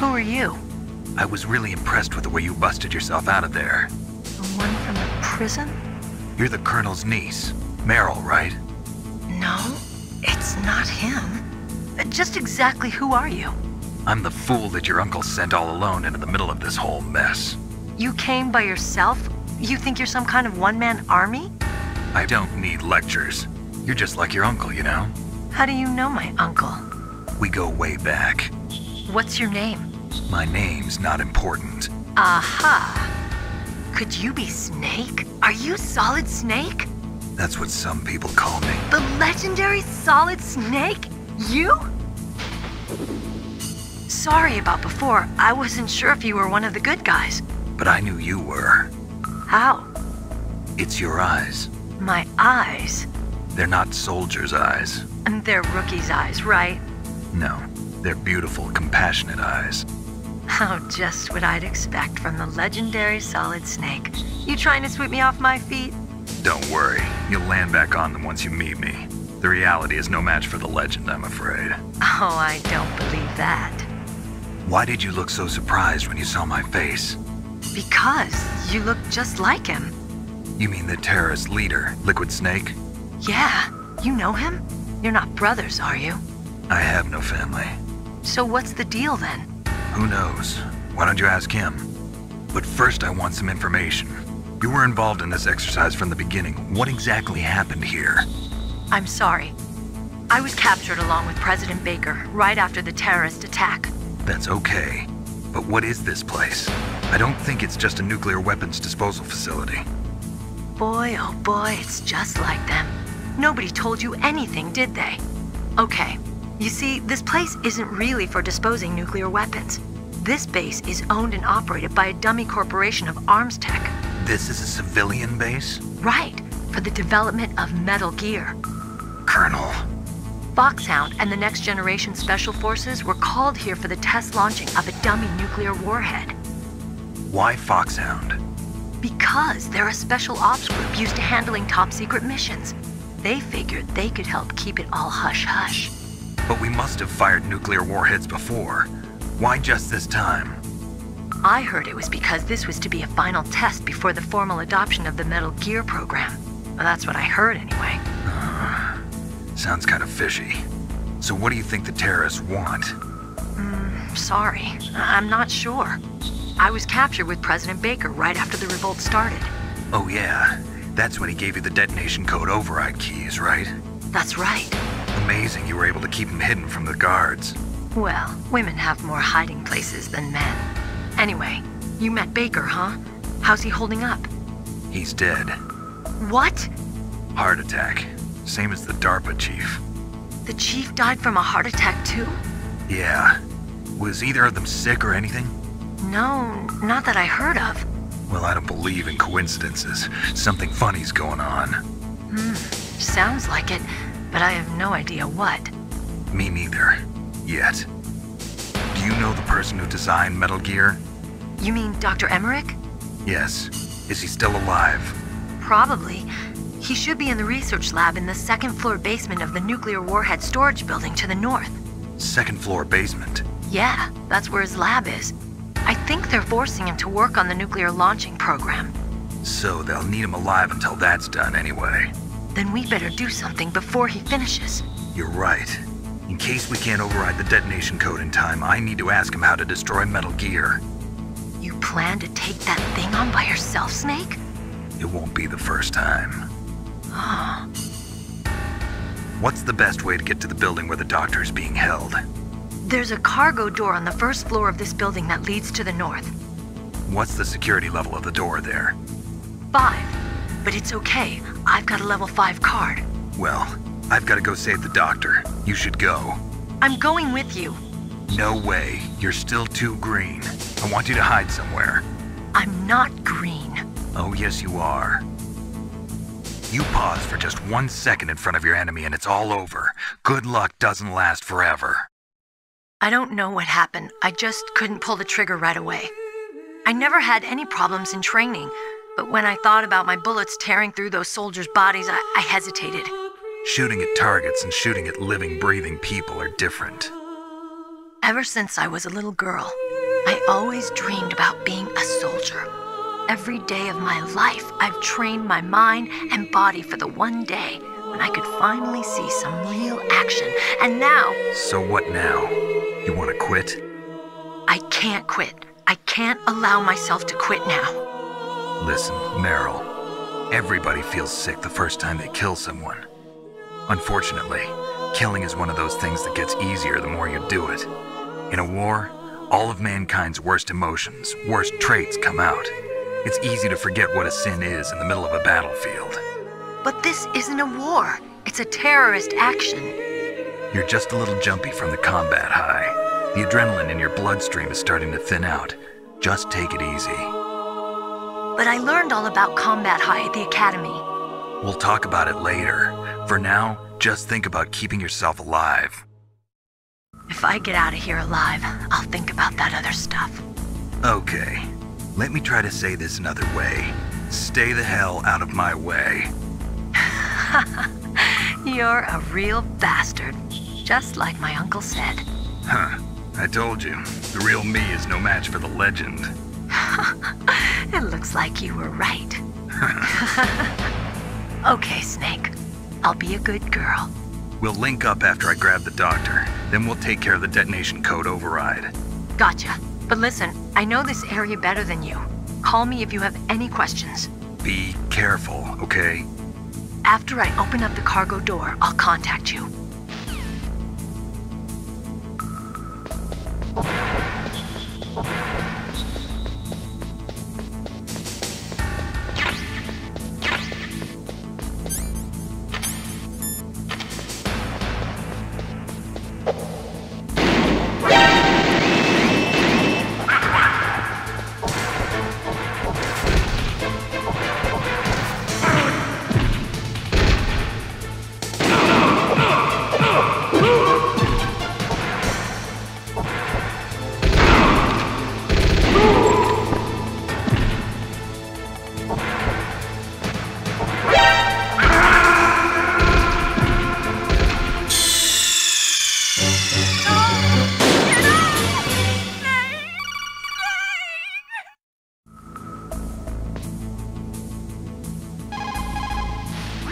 Who are you? I was really impressed with the way you busted yourself out of there. The one from the prison? You're the Colonel's niece, Meryl, right? No, it's not him. Just exactly who are you? I'm the fool that your uncle sent all alone into the middle of this whole mess. You came by yourself? You think you're some kind of one-man army? I don't need lectures. You're just like your uncle, you know? How do you know my uncle? We go way back. What's your name? My name's not important. Aha! Could you be Snake? Are you Solid Snake? That's what some people call me. The legendary Solid Snake? You? Sorry about before. I wasn't sure if you were one of the good guys. But I knew you were. How? It's your eyes. My eyes? They're not soldiers' eyes. And they're rookies' eyes, right? No, they're beautiful, compassionate eyes. Oh, just what I'd expect from the legendary Solid Snake. You trying to sweep me off my feet? Don't worry, you'll land back on them once you meet me. The reality is no match for the legend, I'm afraid. Oh, I don't believe that. Why did you look so surprised when you saw my face? Because you look just like him. You mean the terrorist leader, Liquid Snake? Yeah, you know him? You're not brothers, are you? I have no family. So what's the deal then? Who knows? Why don't you ask him? But first I want some information. You were involved in this exercise from the beginning. What exactly happened here? I'm sorry. I was captured along with President Baker right after the terrorist attack. That's okay. But what is this place? I don't think it's just a nuclear weapons disposal facility. Boy, oh boy, it's just like them. Nobody told you anything, did they? Okay, you see, this place isn't really for disposing nuclear weapons. This base is owned and operated by a dummy corporation of arms tech. This is a civilian base? Right, for the development of Metal Gear. Colonel. Foxhound and the Next Generation Special Forces were called here for the test launching of a dummy nuclear warhead. Why Foxhound? Because they're a special ops group used to handling top-secret missions. They figured they could help keep it all hush-hush. But we must have fired nuclear warheads before. Why just this time? I heard it was because this was to be a final test before the formal adoption of the Metal Gear program. Well, that's what I heard anyway. Sounds kind of fishy. So what do you think the terrorists want? Sorry, I'm not sure. I was captured with President Baker right after the revolt started. Oh yeah, that's when he gave you the detonation code override keys, right? That's right. Amazing you were able to keep him hidden from the guards. Well, women have more hiding places than men. Anyway, you met Baker, huh? How's he holding up? He's dead. What? Heart attack. Same as the DARPA chief. The chief died from a heart attack too? Yeah. Was either of them sick or anything? No, not that I heard of. Well, I don't believe in coincidences. Something funny's going on. Sounds like it, but I have no idea what. Me neither. Yet. Do you know the person who designed Metal Gear? You mean Dr. Emmerich? Yes. Is he still alive? Probably. He should be in the research lab in the second-floor basement of the nuclear warhead storage building to the north. Second-floor basement? Yeah, that's where his lab is. I think they're forcing him to work on the nuclear launching program. So they'll need him alive until that's done anyway. Then we better do something before he finishes. You're right. In case we can't override the detonation code in time, I need to ask him how to destroy Metal Gear. You plan to take that thing on by yourself, Snake? It won't be the first time. Oh. What's the best way to get to the building where the doctor is being held? There's a cargo door on the first floor of this building that leads to the north. What's the security level of the door there? 5. But it's okay. I've got a level 5 card. Well, I've got to go save the doctor. You should go. I'm going with you. No way. You're still too green. I want you to hide somewhere. I'm not green. Oh, yes, you are. You pause for just 1 second in front of your enemy and it's all over. Good luck doesn't last forever. I don't know what happened. I just couldn't pull the trigger right away. I never had any problems in training, but when I thought about my bullets tearing through those soldiers' bodies, I hesitated. Shooting at targets and shooting at living, breathing people are different. Ever since I was a little girl, I always dreamed about being a soldier. Every day of my life, I've trained my mind and body for the one day when I could finally see some real action. And now... So what now? You want to quit? I can't quit. I can't allow myself to quit now. Listen, Meryl, everybody feels sick the first time they kill someone. Unfortunately, killing is one of those things that gets easier the more you do it. In a war, all of mankind's worst emotions, worst traits come out. It's easy to forget what a sin is in the middle of a battlefield. But this isn't a war. It's a terrorist action. You're just a little jumpy from the combat high. The adrenaline in your bloodstream is starting to thin out. Just take it easy. But I learned all about combat high at the academy. We'll talk about it later. For now, just think about keeping yourself alive. If I get out of here alive, I'll think about that other stuff. Okay. Let me try to say this another way. Stay the hell out of my way. You're a real bastard, just like my uncle said. Huh. I told you, the real me is no match for the legend. It looks like you were right. Okay, Snake. I'll be a good girl. We'll link up after I grab the doctor. Then we'll take care of the detonation code override. Gotcha. But listen, I know this area better than you. Call me if you have any questions. Be careful, okay? After I open up the cargo door, I'll contact you.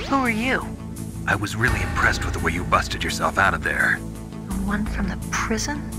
Who are you? I was really impressed with the way you busted yourself out of there. The one from the prison?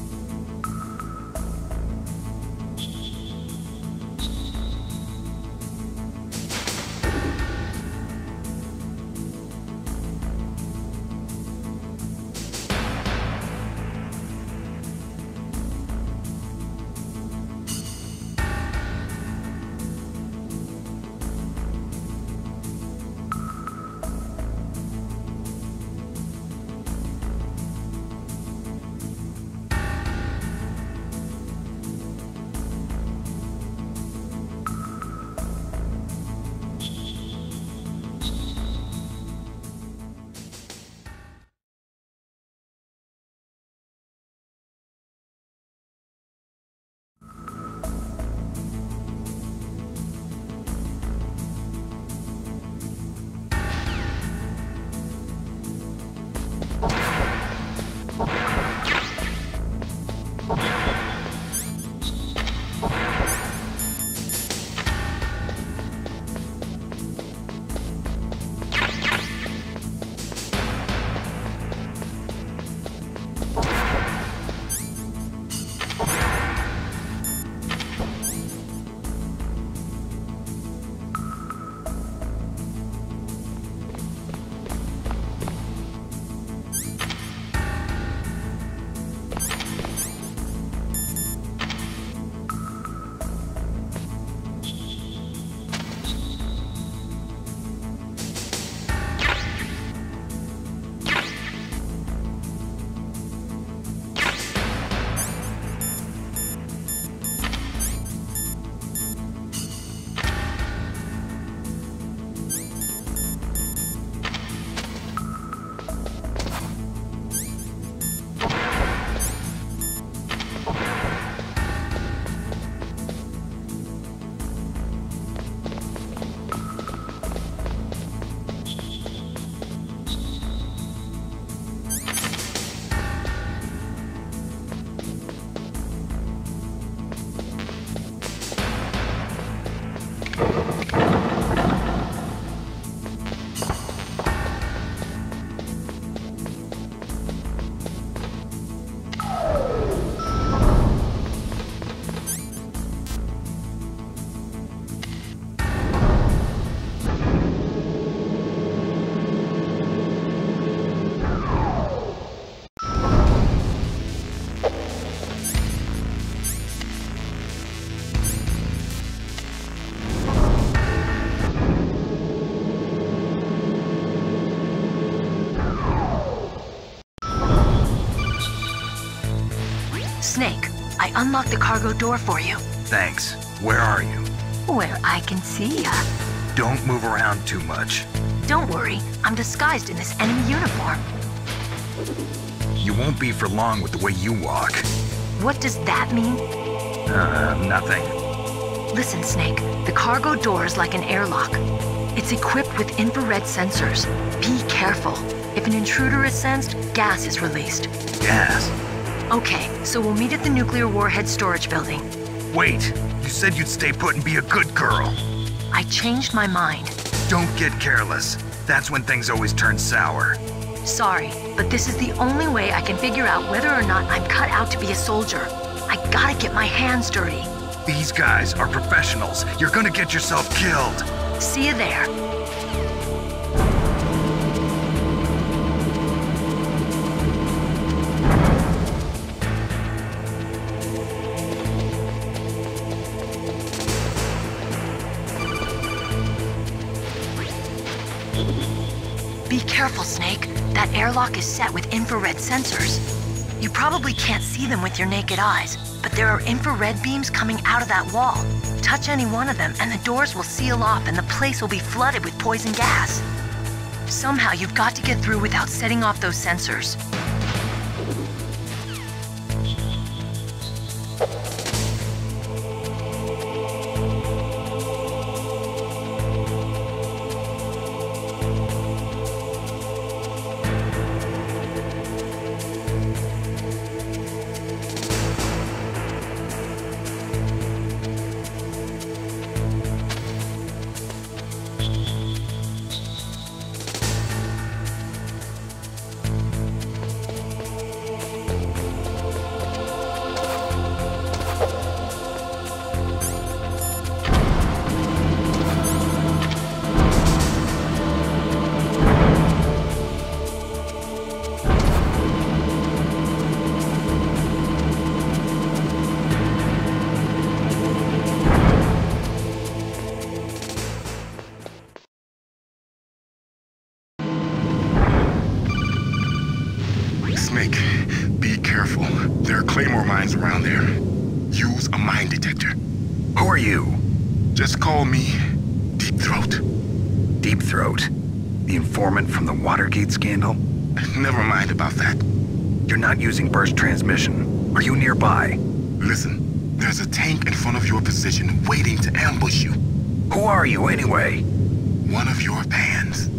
Snake, I unlocked the cargo door for you. Thanks. Where are you? Where I can see ya. Don't move around too much. Don't worry, I'm disguised in this enemy uniform. You won't be for long with the way you walk. What does that mean? Nothing. Listen, Snake, the cargo door is like an airlock. It's equipped with infrared sensors. Be careful. If an intruder is sensed, gas is released. Gas? Okay, so we'll meet at the nuclear warhead storage building. Wait, you said you'd stay put and be a good girl. I changed my mind. Don't get careless. That's when things always turn sour. Sorry, but this is the only way I can figure out whether or not I'm cut out to be a soldier. I gotta get my hands dirty. These guys are professionals. You're gonna get yourself killed. See you there. Be careful, Snake. That airlock is set with infrared sensors. You probably can't see them with your naked eyes, but there are infrared beams coming out of that wall. Touch any one of them and the doors will seal off and the place will be flooded with poison gas. Somehow you've got to get through without setting off those sensors. Snake, be careful. There are claymore mines around there. Use a mine detector. Who are you? Just call me Deep Throat. Deep Throat? The informant from the Watergate scandal? Never mind about that. You're not using burst transmission. Are you nearby? Listen, there's a tank in front of your position waiting to ambush you. Who are you anyway? One of your fans.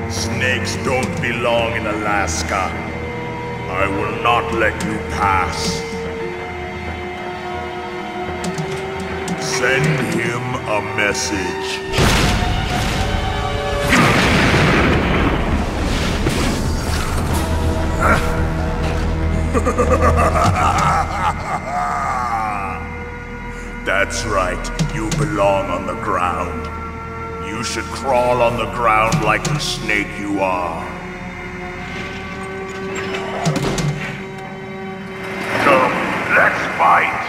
Snakes don't belong in Alaska. I will not let you pass. Send him a message. That's right, you belong on the ground. You should crawl on the ground like the snake you are. Come, let's fight!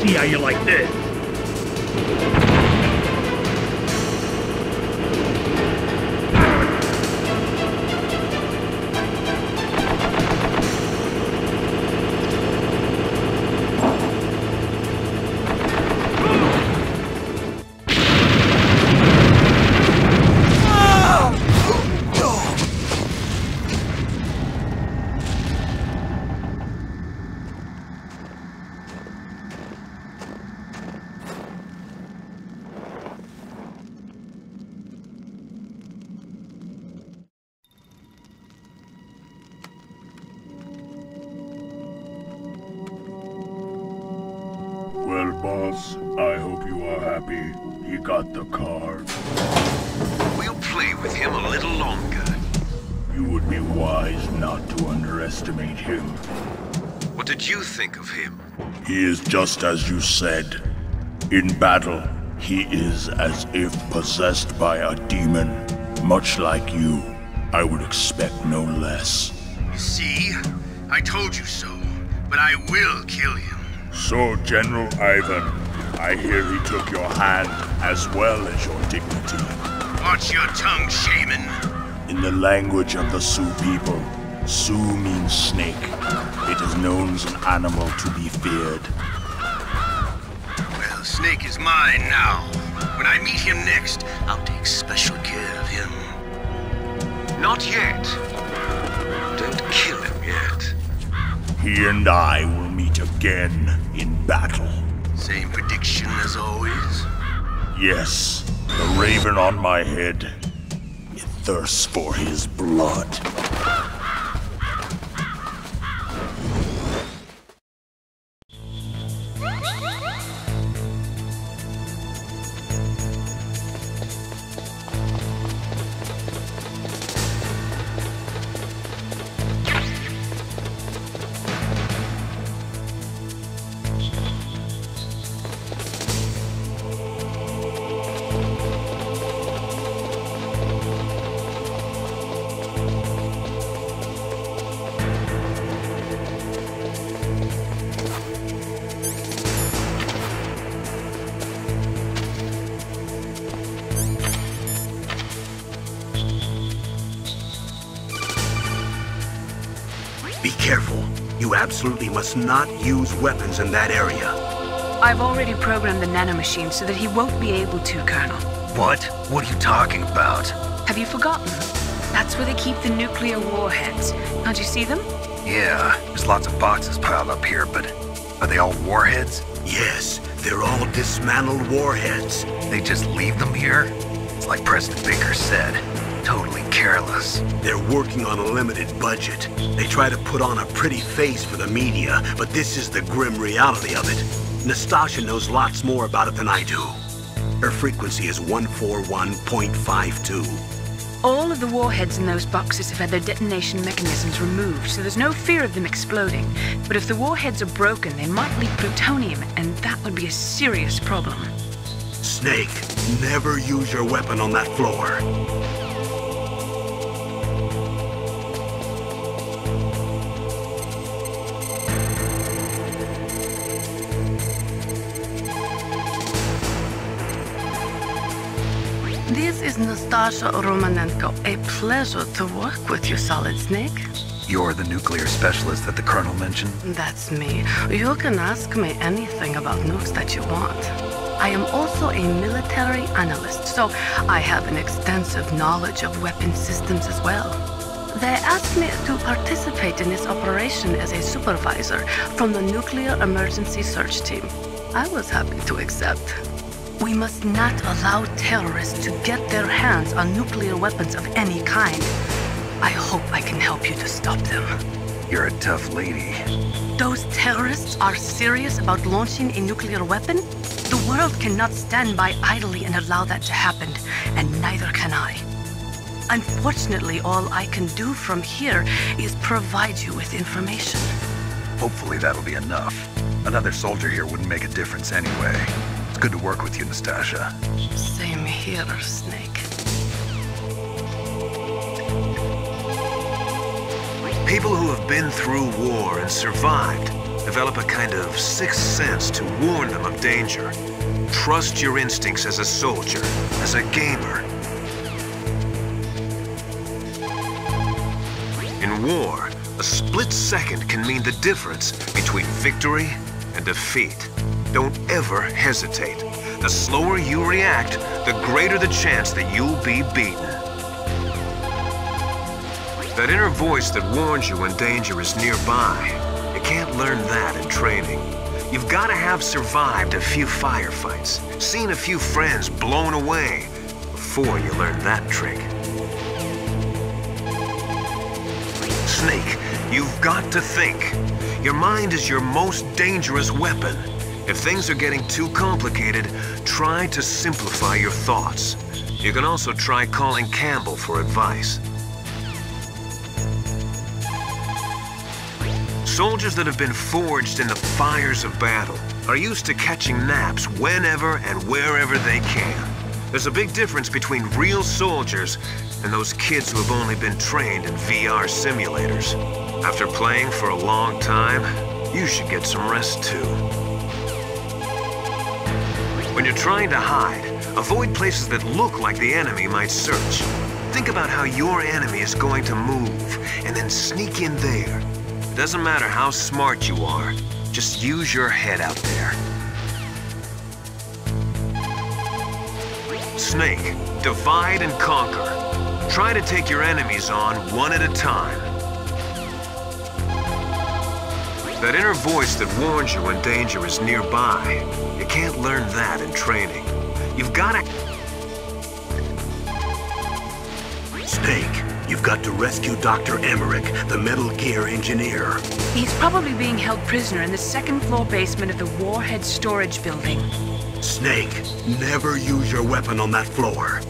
See how you like this. Well, boss, I hope you are happy. He got the card. We'll play with him a little longer. You would be wise not to underestimate him. What did you think of him? He is just as you said. In battle, he is as if possessed by a demon. Much like you, I would expect no less. See? I told you so. But I will kill him. So, General Ivan, I hear he took your hand as well as your dignity. Watch your tongue, shaman. In the language of the Sioux people, Sioux means snake. It is known as an animal to be feared. Well, Snake is mine now. When I meet him next, I'll take special care of him. Not yet. Don't kill him yet. He and I will meet again in battle. Same prediction as always? Yes, the raven on my head. It thirsts for his blood. absolutely must not use weapons in that area. I've already programmed the nanomachine so that he won't be able to, Colonel. What? What are you talking about? Have you forgotten? That's where they keep the nuclear warheads. Can't you see them? Yeah, there's lots of boxes piled up here, but are they all warheads? Yes, they're all dismantled warheads. They just leave them here? It's like President Baker said, totally careless. They're working on a limited budget. They try to put on a pretty face for the media, but this is the grim reality of it. Nastasha knows lots more about it than I do. Her frequency is 141.52. All of the warheads in those boxes have had their detonation mechanisms removed, so there's no fear of them exploding. But if the warheads are broken, they might leak plutonium, and that would be a serious problem. Snake, never use your weapon on that floor. This is Nastasha Romanenko. A pleasure to work with you, Solid Snake. You're the nuclear specialist that the Colonel mentioned? That's me. You can ask me anything about nukes that you want. I am also a military analyst, so I have an extensive knowledge of weapon systems as well. They asked me to participate in this operation as a supervisor from the Nuclear Emergency Search Team. I was happy to accept. We must not allow terrorists to get their hands on nuclear weapons of any kind. I hope I can help you to stop them. You're a tough lady. Those terrorists are serious about launching a nuclear weapon? The world cannot stand by idly and allow that to happen, and neither can I. Unfortunately, all I can do from here is provide you with information. Hopefully that'll be enough. Another soldier here wouldn't make a difference anyway. It's good to work with you, Nastasha. Same here, Snake. People who have been through war and survived develop a kind of sixth sense to warn them of danger. Trust your instincts as a soldier, as a gamer. In war, a split second can mean the difference between victory and defeat. Don't ever hesitate. The slower you react, the greater the chance that you'll be beaten. That inner voice that warns you when danger is nearby, you can't learn that in training. You've got to have survived a few firefights, seen a few friends blown away, before you learn that trick. Snake, you've got to think. Your mind is your most dangerous weapon. If things are getting too complicated, try to simplify your thoughts. You can also try calling Campbell for advice. Soldiers that have been forged in the fires of battle are used to catching naps whenever and wherever they can. There's a big difference between real soldiers and those kids who have only been trained in VR simulators. After playing for a long time, you should get some rest too. When you're trying to hide, avoid places that look like the enemy might search. Think about how your enemy is going to move, and then sneak in there. It doesn't matter how smart you are, just use your head out there. Snake, divide and conquer. Try to take your enemies on one at a time. That inner voice that warns you when danger is nearby, you can't learn that in training. You've got to... Snake, you've got to rescue Dr. Emmerich, the Metal Gear engineer. He's probably being held prisoner in the second-floor basement of the Warhead Storage Building. Snake, never use your weapon on that floor.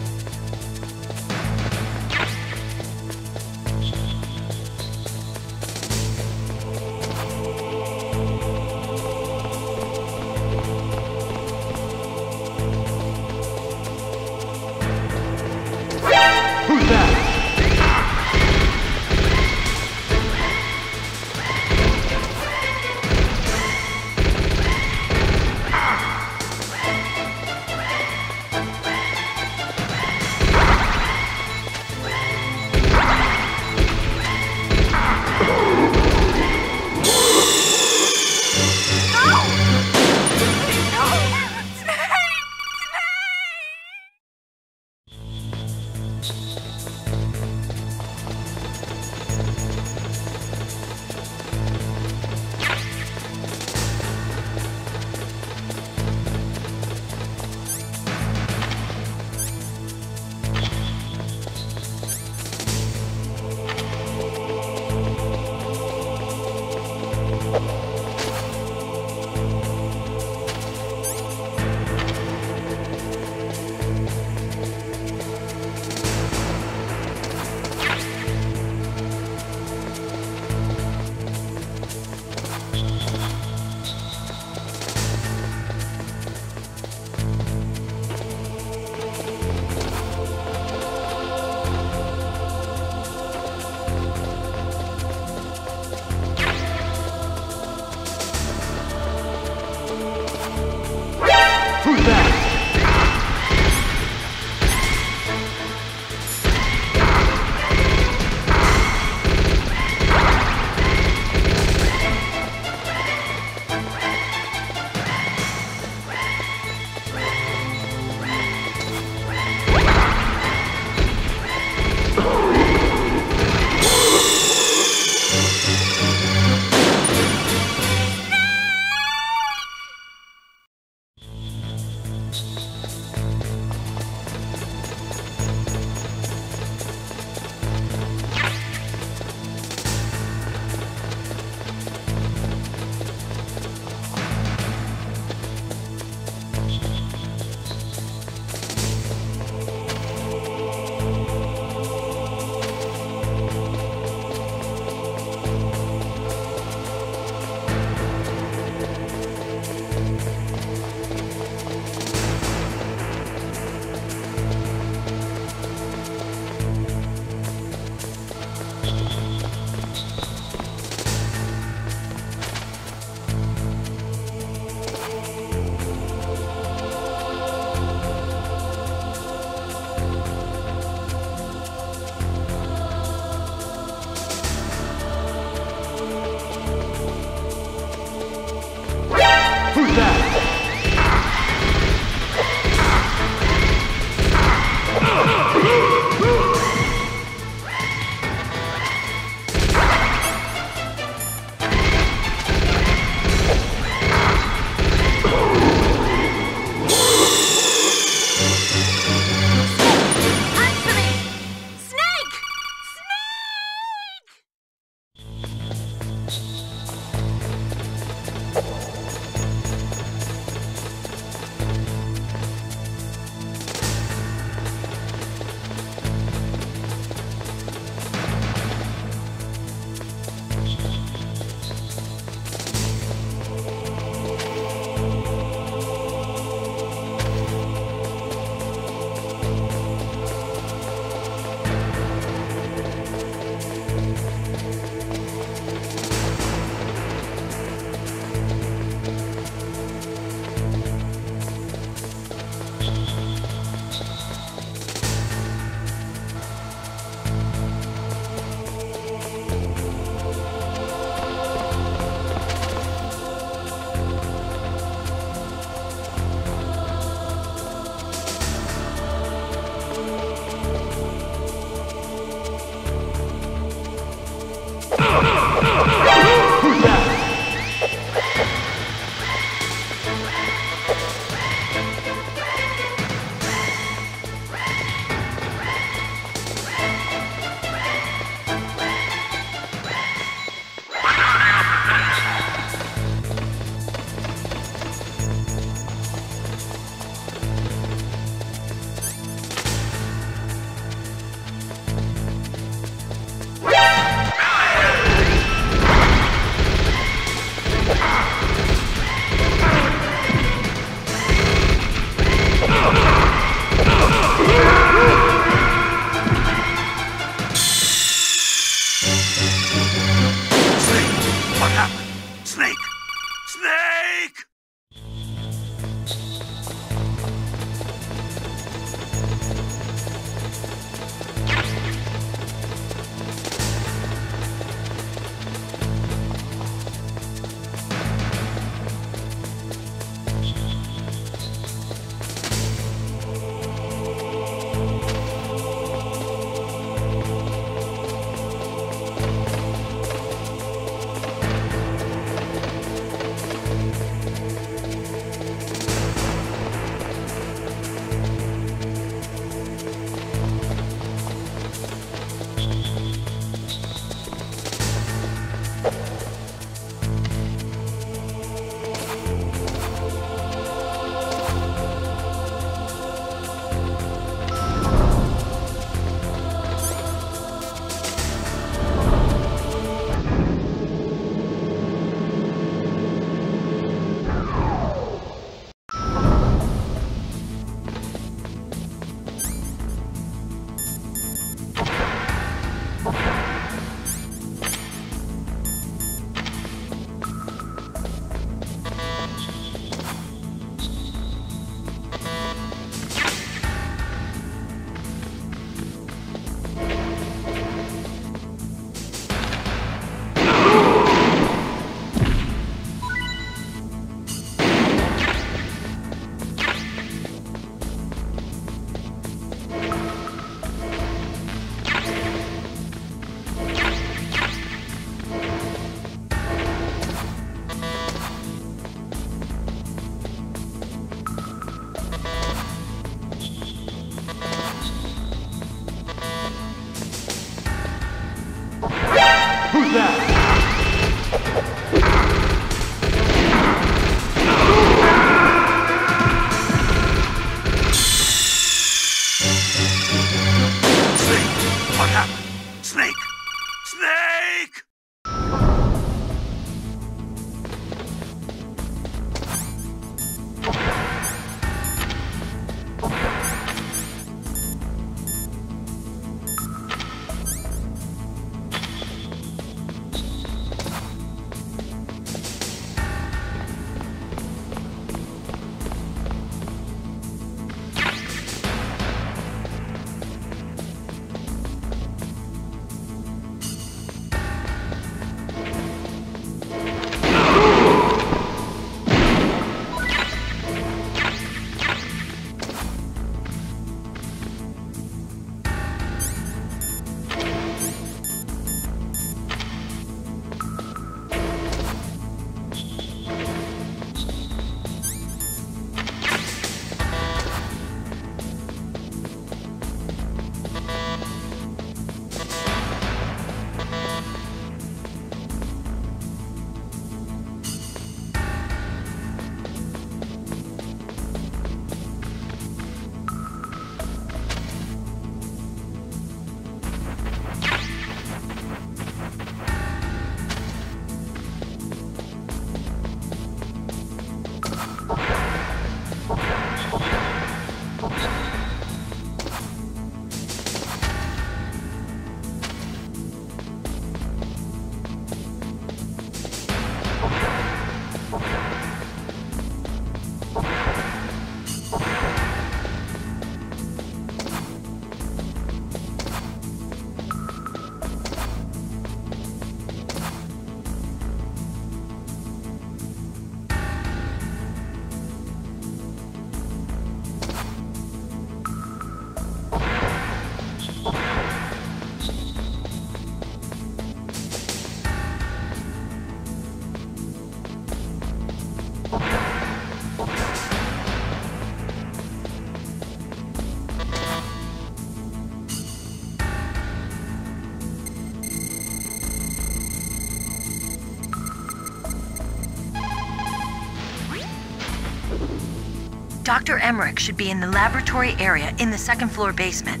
Dr. Emmerich should be in the laboratory area in the second floor basement.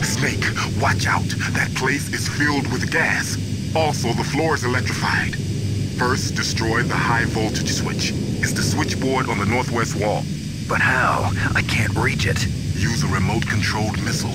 Snake, watch out. That place is filled with gas. Also, the floor is electrified. First, destroy the high voltage switch. It's the switchboard on the northwest wall. But how? I can't reach it. Use a remote-controlled missile.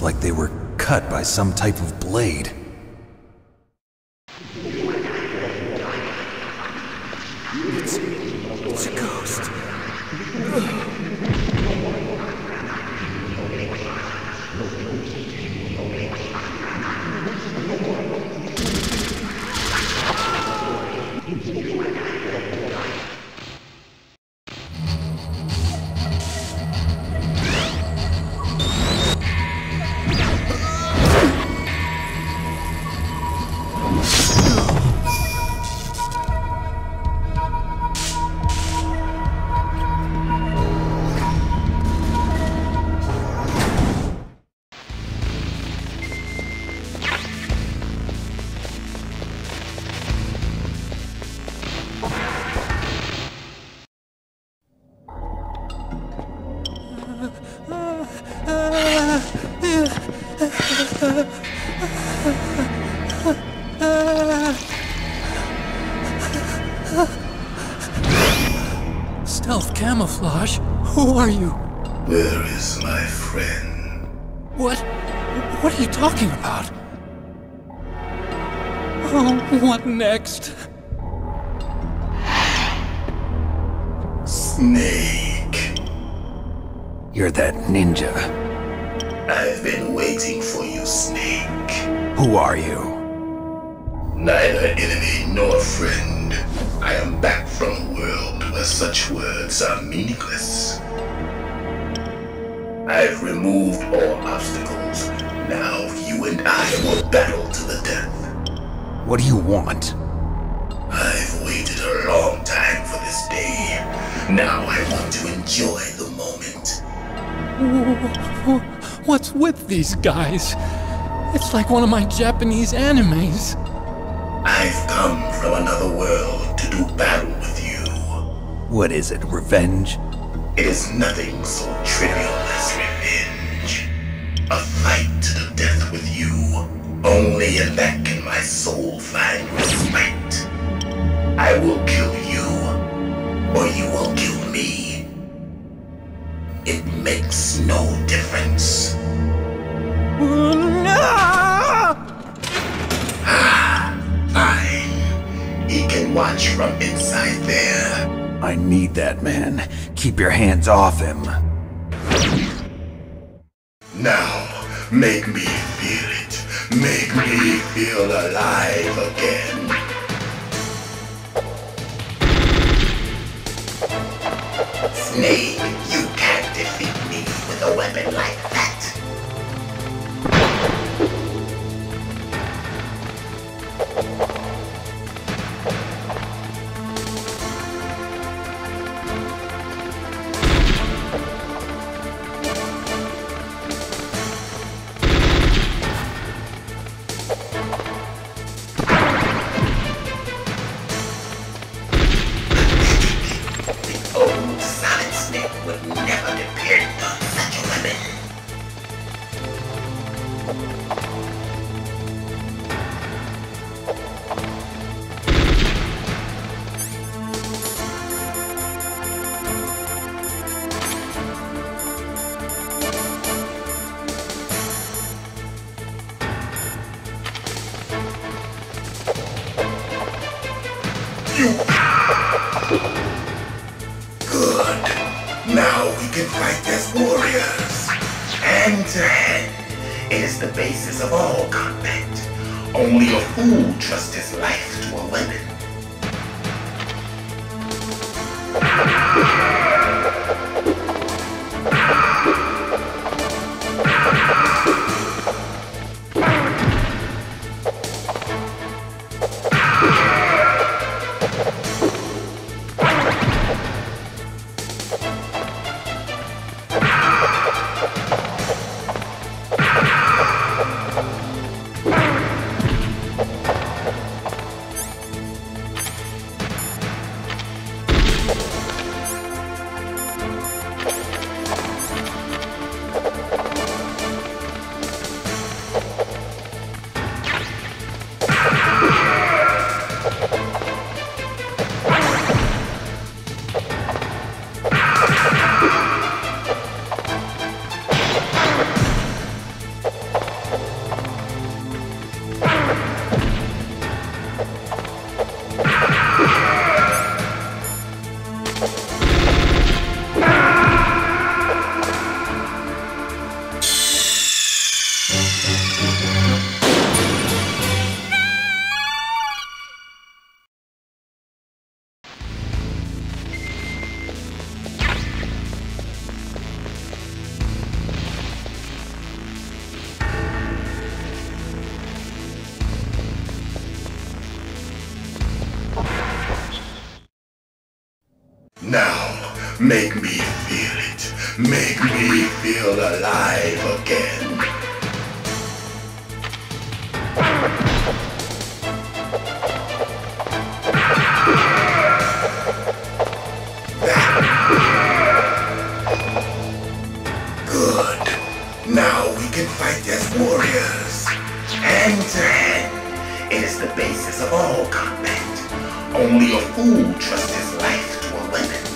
Like they were cut by some type of blade. It's a ghost. Stealth camouflage? Who are you? Where is my friend? What are you talking about? Oh, what next? Snake. You're that ninja. I've been waiting for you, Snake. Who are you? Neither enemy nor friend. I am back from a world where such words are meaningless. I've removed all obstacles. Now you and I will battle to the death. What do you want? I've waited a long time for this day. Now I want to enjoy the moment. What's with these guys? It's like one of my Japanese animes. I've come from another world to do battle with you. What is it, revenge? It is nothing so trivial as revenge. A fight to the death with you. Only in that can my soul find respite. I will kill you, or you will kill me. It makes no difference. Fine. He can watch from inside there. I need that man. Keep your hands off him. Now, make me feel it. Make me feel alive again. Snake, you can't defeat me with a weapon like that. Good. Now we can fight as warriors. Hand to hand. It is the basis of all combat. Only a fool trusts his life to a weapon. Now, make me feel it. Make me feel alive again. Good. Now we can fight as warriors. Hand to hand. It is the basis of all combat. Only a fool trusts his life to a weapon.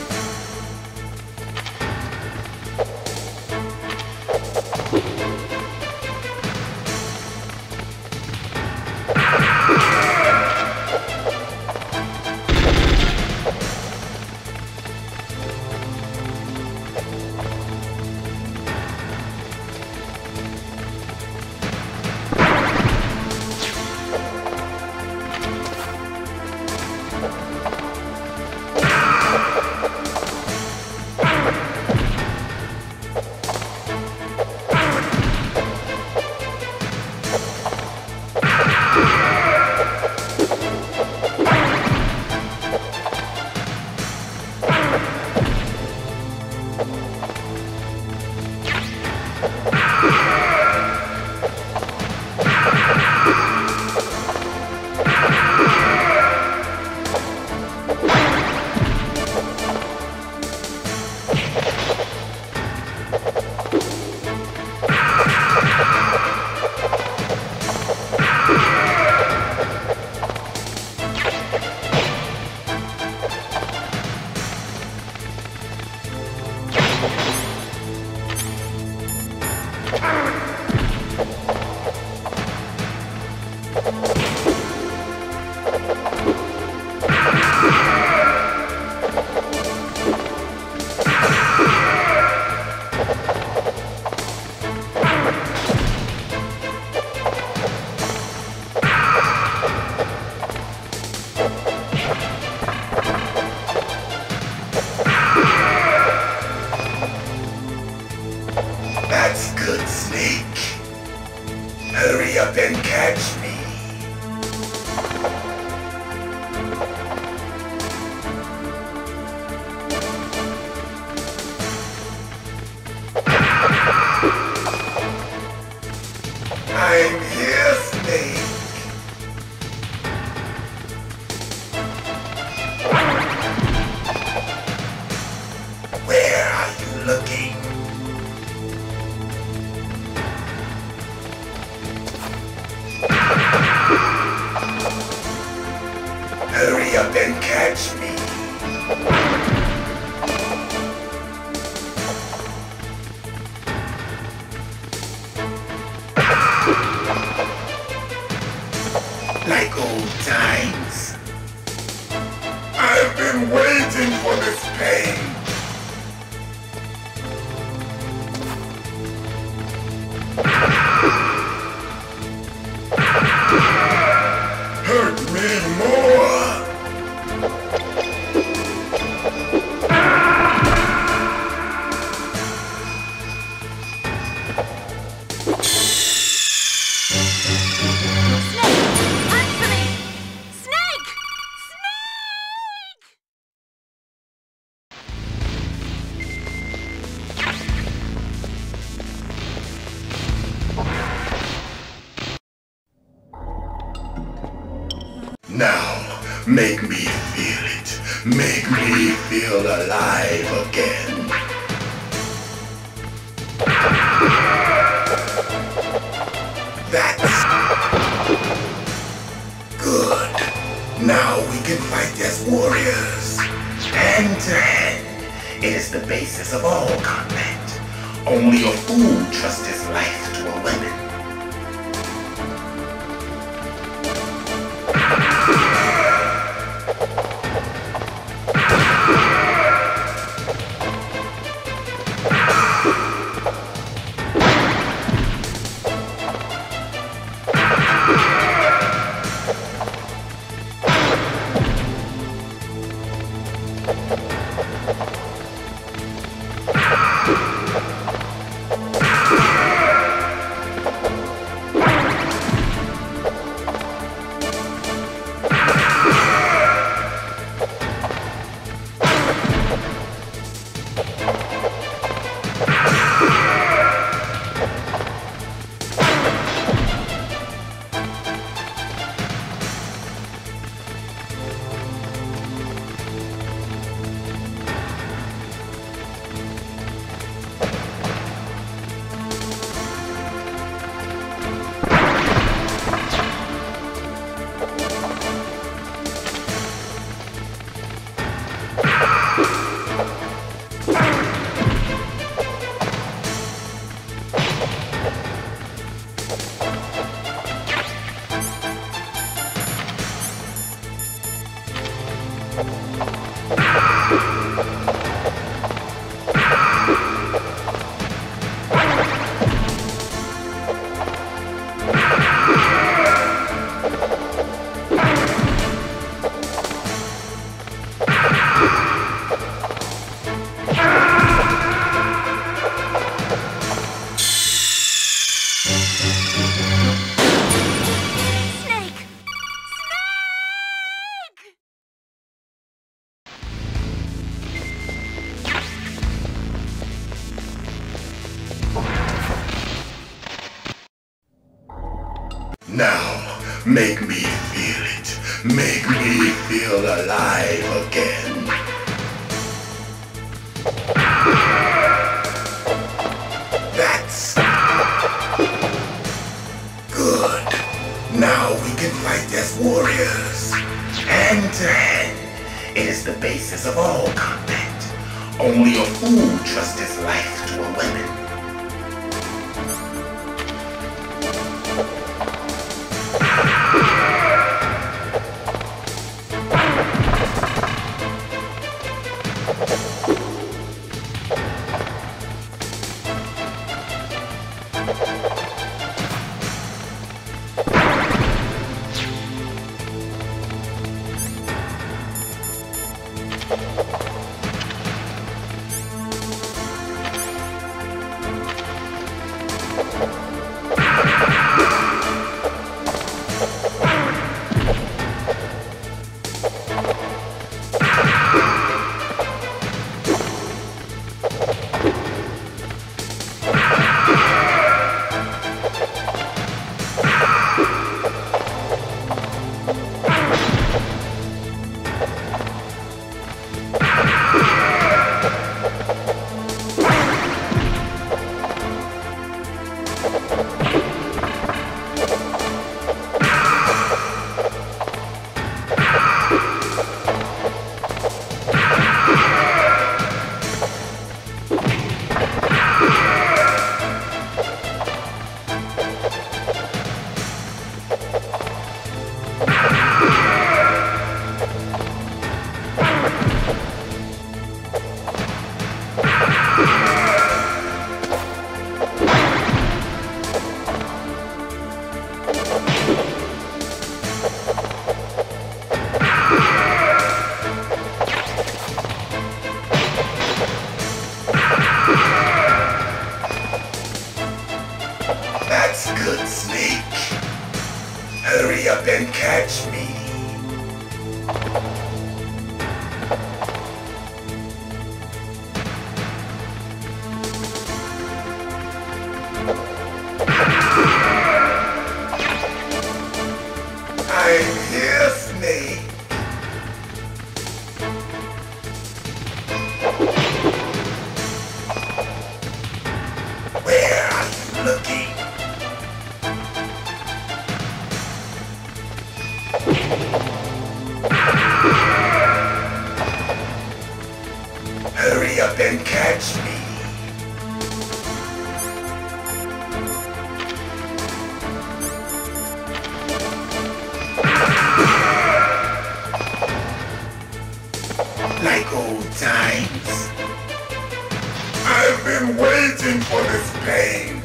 That's good, Snake. Hurry up and catch me. I'm here, Snake. Where are you looking? Hurry up and catch me. Like old times. I've been waiting for this pain. Hurt me more. Now, make me feel it. Make me feel alive again. That's good. Now we can fight as warriors. Hand to hand. It is the basis of all combat. Only a fool trusts his life to a weapon. Now, make me feel it. Make me feel alive again. That's good. Now we can fight as warriors. Hand to hand. It is the basis of all combat. Only a fool trusts his life to a weapon. That's good, Snake. Hurry up and catch me. I'm here, Snake. Where are you looking? Hurry up and catch me. Like old times. I've been waiting for this pain.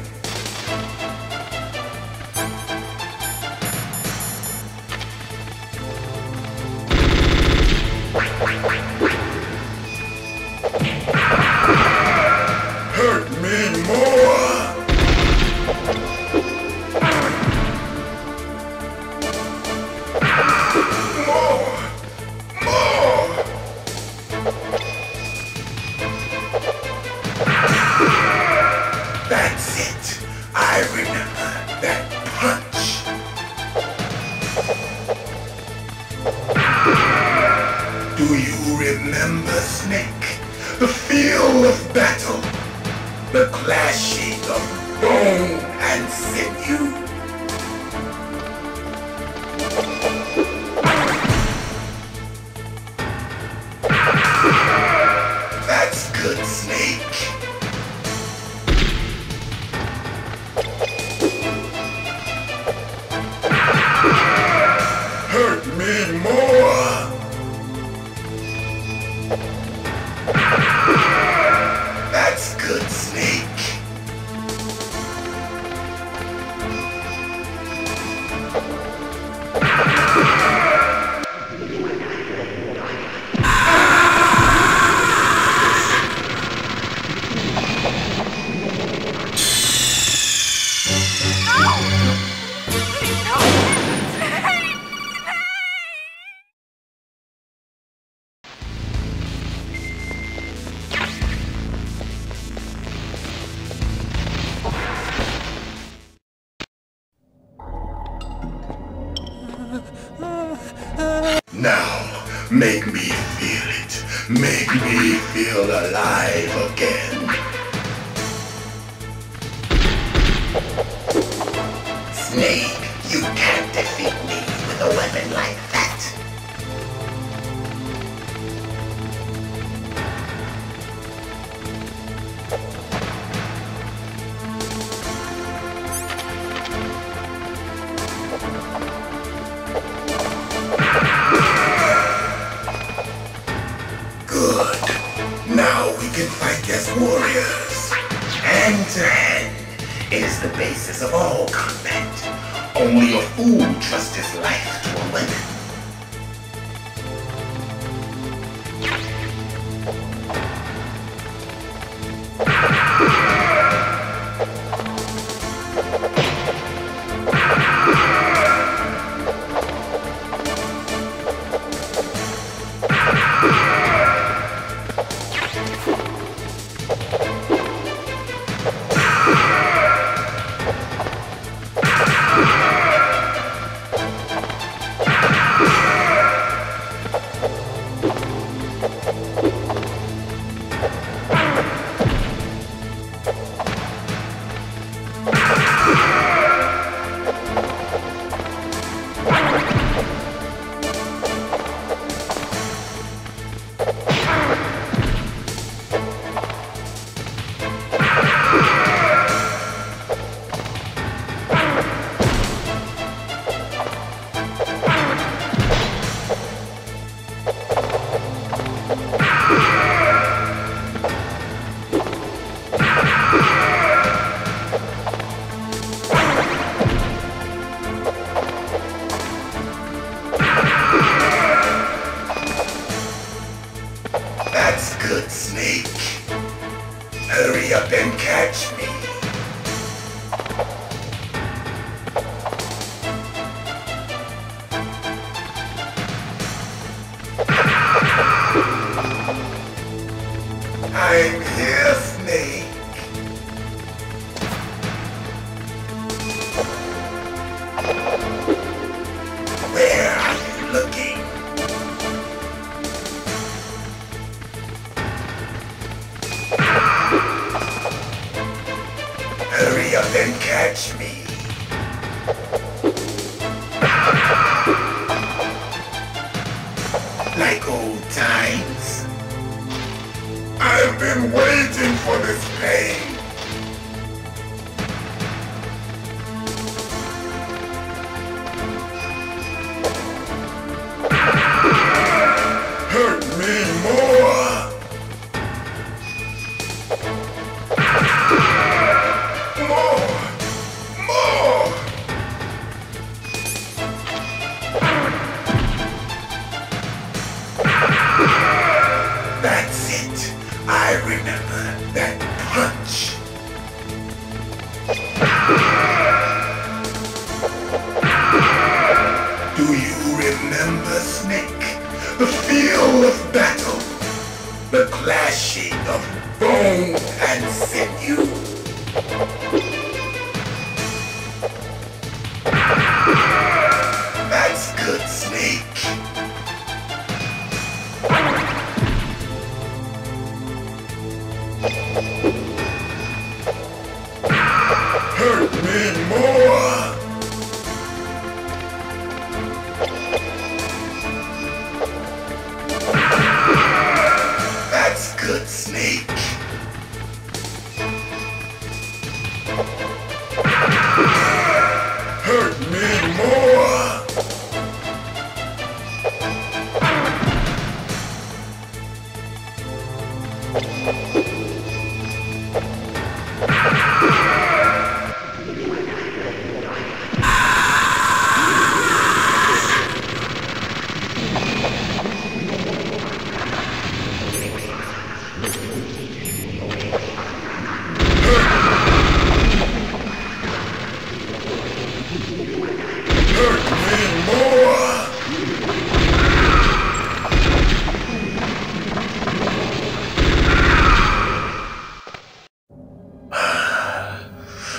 Hurt me more. That's it. I remember that punch. Do you remember, Snake? The feel of battle. The clashing of bone and sinew. That's good, Snake. Hurt me more. That's good, Snake. Make me feel it. Make me feel alive again. Snake, you can't defeat me with a weapon like that. Warriors, hand to hand, it is the basis of all combat. Only a fool trusts his life to a weapon. I'm here, Snake. Where are you looking? Hurry up and catch me. Like old times. I've been waiting for this pain. Hurt me more. More. That's it. I remember that punch. Do you remember, Snake? The feel of battle. The clashing of bone and sinew. That's good, Snake. Hurt me more. That's good, Snake. Hurt me more.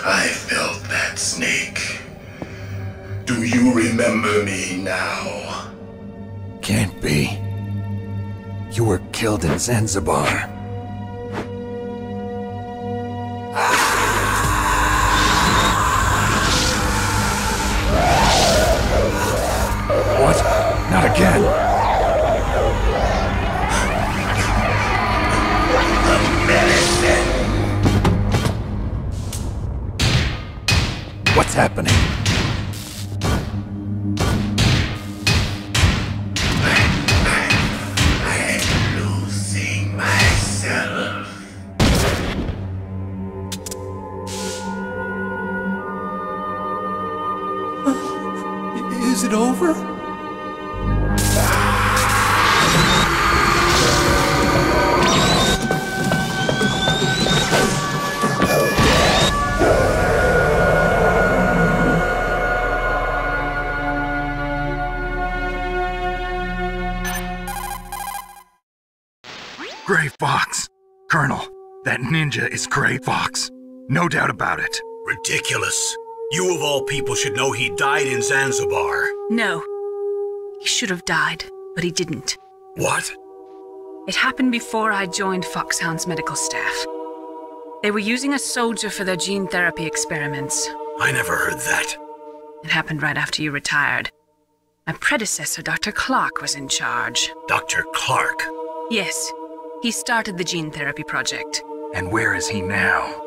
I felt that, Snake. Do you remember me now? Can't be. You were killed in Zanzibar. What? Not again. What's happening? I'm losing myself. Is it over? Gray Fox! Colonel, that ninja is Gray Fox. No doubt about it. Ridiculous. You of all people should know he died in Zanzibar. No. He should have died, but he didn't. What? It happened before I joined Foxhound's medical staff. They were using a soldier for their gene therapy experiments. I never heard that. It happened right after you retired. My predecessor, Dr. Clark, was in charge. Dr. Clark? Yes. He started the gene therapy project. And where is he now?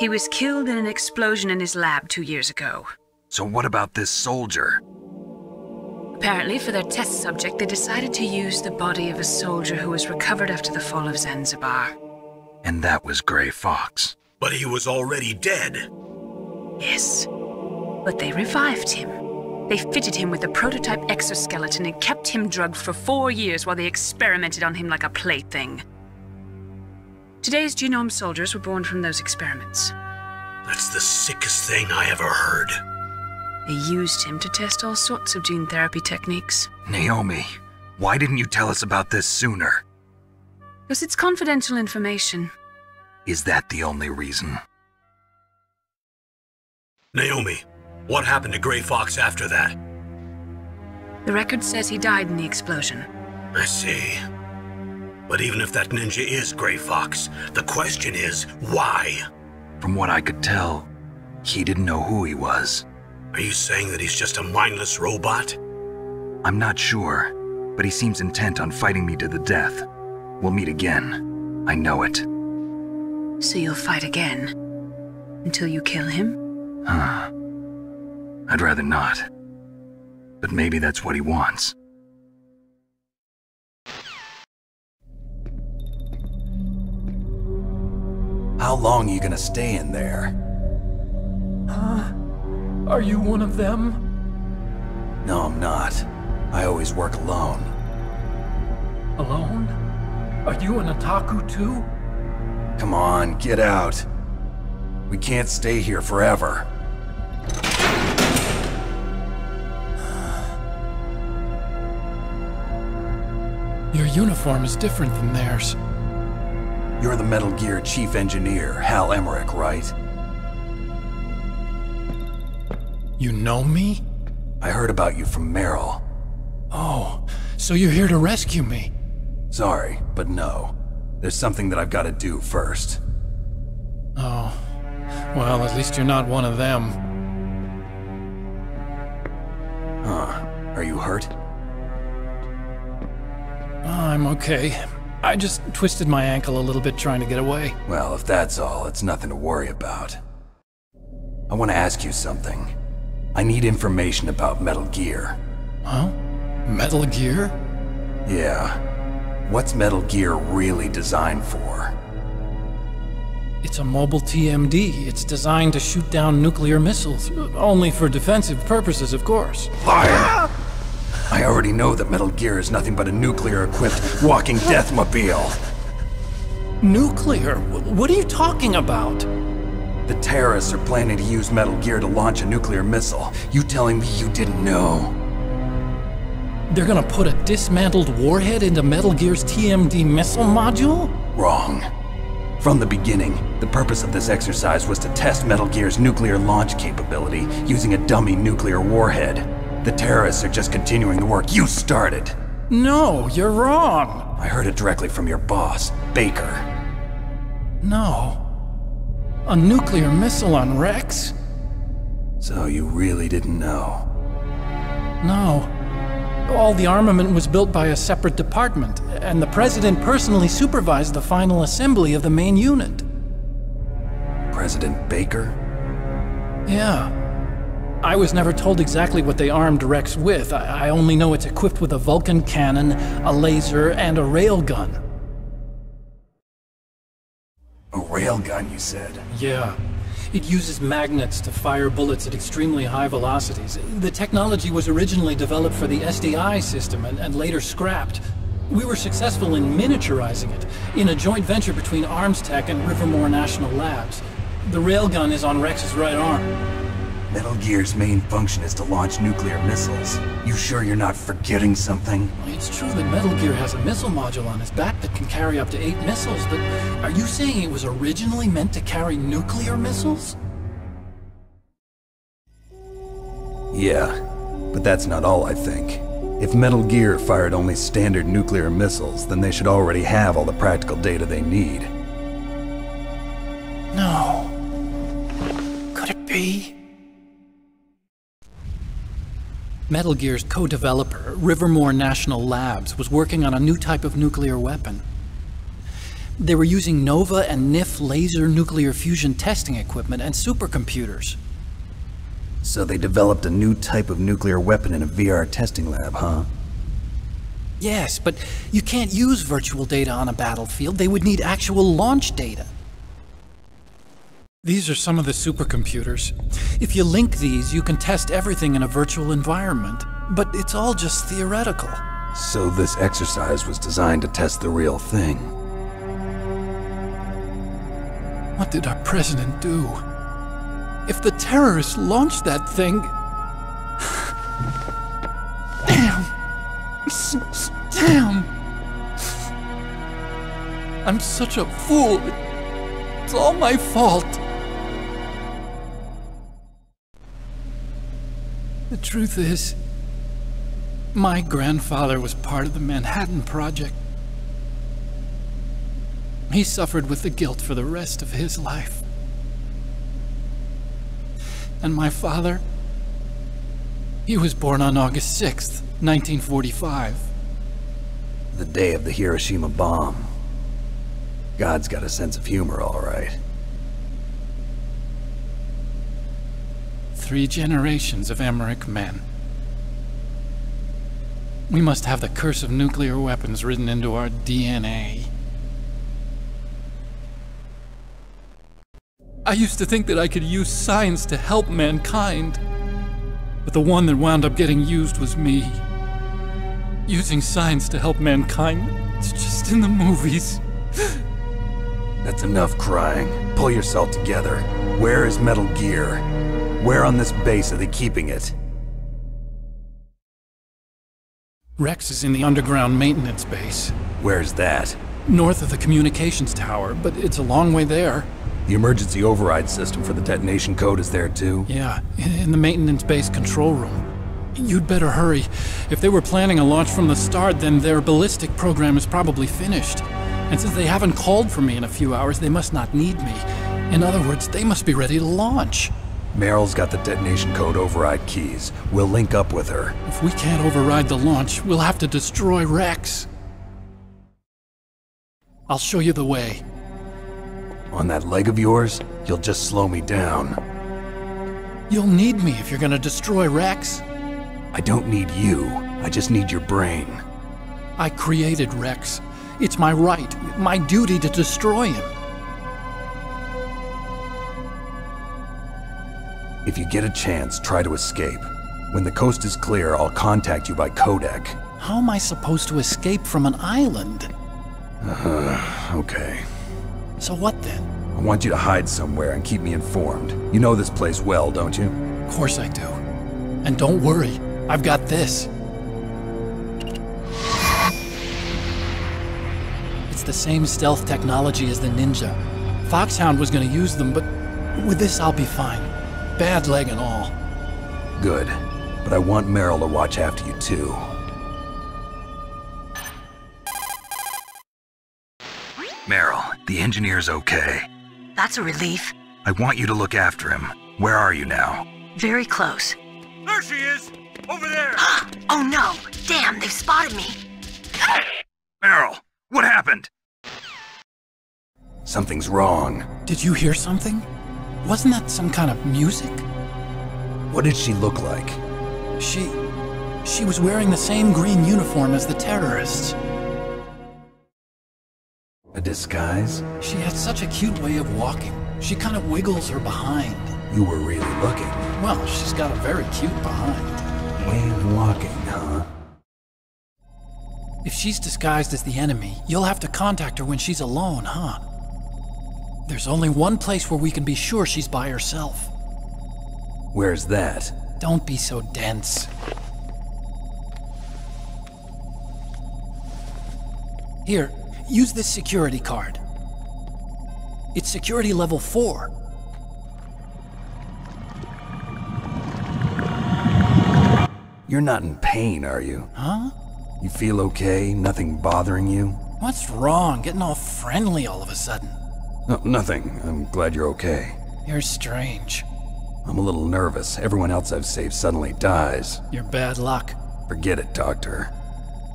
He was killed in an explosion in his lab 2 years ago. So what about this soldier? Apparently, for their test subject, they decided to use the body of a soldier who was recovered after the fall of Zanzibar. And that was Gray Fox. But he was already dead. Yes. But they revived him. They fitted him with a prototype exoskeleton and kept him drugged for 4 years while they experimented on him like a plaything. Today's genome soldiers were born from those experiments. That's the sickest thing I ever heard. They used him to test all sorts of gene therapy techniques. Naomi, why didn't you tell us about this sooner? Because it's confidential information. Is that the only reason? Naomi, what happened to Gray Fox after that? The record says he died in the explosion. I see. But even if that ninja is Gray Fox, the question is, why? From what I could tell, he didn't know who he was. Are you saying that he's just a mindless robot? I'm not sure, but he seems intent on fighting me to the death. We'll meet again. I know it. So you'll fight again? Until you kill him? I'd rather not. But maybe that's what he wants. How long are you gonna stay in there? Are you one of them? No, I'm not. I always work alone. Alone? Are you an otaku too? Come on, get out. We can't stay here forever. Your uniform is different than theirs. You're the Metal Gear Chief Engineer, Hal Emmerich, right? You know me? I heard about you from Meryl. Oh, so you're here to rescue me? Sorry, but no. There's something that I've got to do first. Oh, well, at least you're not one of them. Huh. Are you hurt? I'm okay. I just twisted my ankle a little bit trying to get away. Well, if that's all, it's nothing to worry about. I want to ask you something. I need information about Metal Gear. Huh? Metal Gear? Yeah. What's Metal Gear really designed for? It's a mobile TMD. It's designed to shoot down nuclear missiles. Only for defensive purposes, of course. Fire! I already know that Metal Gear is nothing but a nuclear-equipped walking deathmobile. Nuclear? What are you talking about? The terrorists are planning to use Metal Gear to launch a nuclear missile. You telling me you didn't know? They're gonna put a dismantled warhead into Metal Gear's TMD missile module? Wrong. From the beginning, the purpose of this exercise was to test Metal Gear's nuclear launch capability using a dummy nuclear warhead. The terrorists are just continuing the work you started. No, you're wrong. I heard it directly from your boss, Baker. No. A nuclear missile on Rex? So you really didn't know? No. All the armament was built by a separate department, and the President personally supervised the final assembly of the main unit. President Baker? Yeah. I was never told exactly what they armed Rex with. I only know it's equipped with a Vulcan cannon, a laser, and a railgun. A railgun, you said? Yeah. It uses magnets to fire bullets at extremely high velocities. The technology was originally developed for the SDI system and later scrapped. We were successful in miniaturizing it, in a joint venture between Armstech and Rivermore National Labs. The railgun is on Rex's right arm. Metal Gear's main function is to launch nuclear missiles. You sure you're not forgetting something? It's true that Metal Gear has a missile module on its back that can carry up to 8 missiles, but are you saying it was originally meant to carry nuclear missiles? Yeah, but that's not all I think. If Metal Gear fired only standard nuclear missiles, then they should already have all the practical data they need. No. Could it be? Metal Gear's co-developer, Rivermore National Labs, was working on a new type of nuclear weapon. They were using NOVA and NIF laser nuclear fusion testing equipment and supercomputers. So they developed a new type of nuclear weapon in a VR testing lab, huh? Yes, but you can't use virtual data on a battlefield. They would need actual launch data. These are some of the supercomputers. If you link these, you can test everything in a virtual environment. But it's all just theoretical. So this exercise was designed to test the real thing. What did our president do? If the terrorists launched that thing... Damn! Damn! I'm such a fool. It's all my fault. The truth is, my grandfather was part of the Manhattan Project. He suffered with the guilt for the rest of his life. And my father, he was born on August 6th, 1945. The day of the Hiroshima bomb. God's got a sense of humor, all right. 3 generations of Emmerich men. We must have the curse of nuclear weapons written into our DNA. I used to think that I could use science to help mankind, but the one that wound up getting used was me. Using science to help mankind, it's just in the movies. That's enough crying. Pull yourself together. Where is Metal Gear? Where on this base are they keeping it? Rex is in the underground maintenance base. Where's that? North of the communications tower, but it's a long way there. The emergency override system for the detonation code is there too? Yeah, in the maintenance base control room. You'd better hurry. If they were planning a launch from the start, then their ballistic program is probably finished. And since they haven't called for me in a few hours, they must not need me. In other words, they must be ready to launch. Meryl's got the detonation code override keys. We'll link up with her. If we can't override the launch, we'll have to destroy Rex. I'll show you the way. On that leg of yours, you'll just slow me down. You'll need me if you're gonna destroy Rex. I don't need you. I just need your brain. I created Rex. It's my right, my duty to destroy him. If you get a chance, try to escape. When the coast is clear, I'll contact you by codec. How am I supposed to escape from an island? Okay. So what then? I want you to hide somewhere and keep me informed. You know this place well, don't you? Of course I do. And don't worry, I've got this. It's the same stealth technology as the Ninja. Foxhound was gonna use them, but with this I'll be fine. Bad leg and all. Good. But I want Meryl to watch after you too. The engineer's okay. That's a relief. I want you to look after him. Where are you now? Very close. There she is! Over there! Oh no! Damn, they've spotted me! Meryl, what happened? Something's wrong. Did you hear something? Wasn't that some kind of music? What did she look like? She was wearing the same green uniform as the terrorists. A disguise? She had such a cute way of walking. She kind of wiggles her behind. You were really looking. Well, she's got a very cute behind. Way of walking, huh? If she's disguised as the enemy, you'll have to contact her when she's alone, huh? There's only one place where we can be sure she's by herself. Where's that? Don't be so dense. Here, use this security card. It's security level 4. You're not in pain, are you? Huh? You feel okay? Nothing bothering you? What's wrong? Getting all friendly all of a sudden. No, nothing. I'm glad you're okay. You're strange. I'm a little nervous. Everyone else I've saved suddenly dies. You're bad luck. Forget it, Doctor.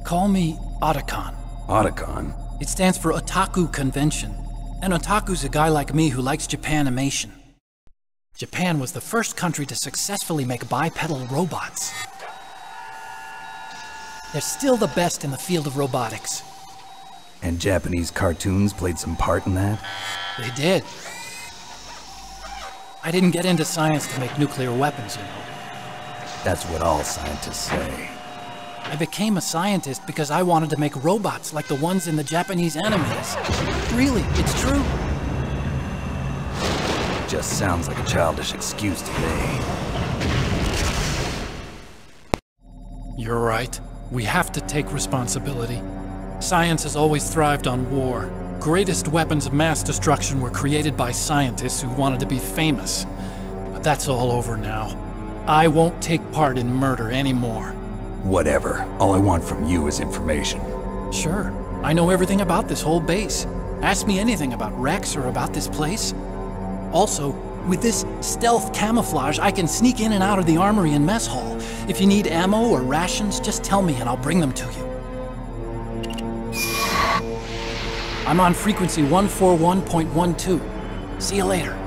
Call me Otacon. Otacon? It stands for Otaku Convention. An otaku's a guy like me who likes Japanimation. Japan was the first country to successfully make bipedal robots. They're still the best in the field of robotics. And Japanese cartoons played some part in that? They did. I didn't get into science to make nuclear weapons, you know. That's what all scientists say. I became a scientist because I wanted to make robots like the ones in the Japanese animes. Really, it's true. Just sounds like a childish excuse to me. You're right. We have to take responsibility. Science has always thrived on war. Greatest weapons of mass destruction were created by scientists who wanted to be famous. But that's all over now. I won't take part in murder anymore. Whatever. All I want from you is information. Sure. I know everything about this whole base. Ask me anything about Rex or about this place. Also, with this stealth camouflage, I can sneak in and out of the armory and mess hall. If you need ammo or rations, just tell me and I'll bring them to you. I'm on frequency 141.12. See you later.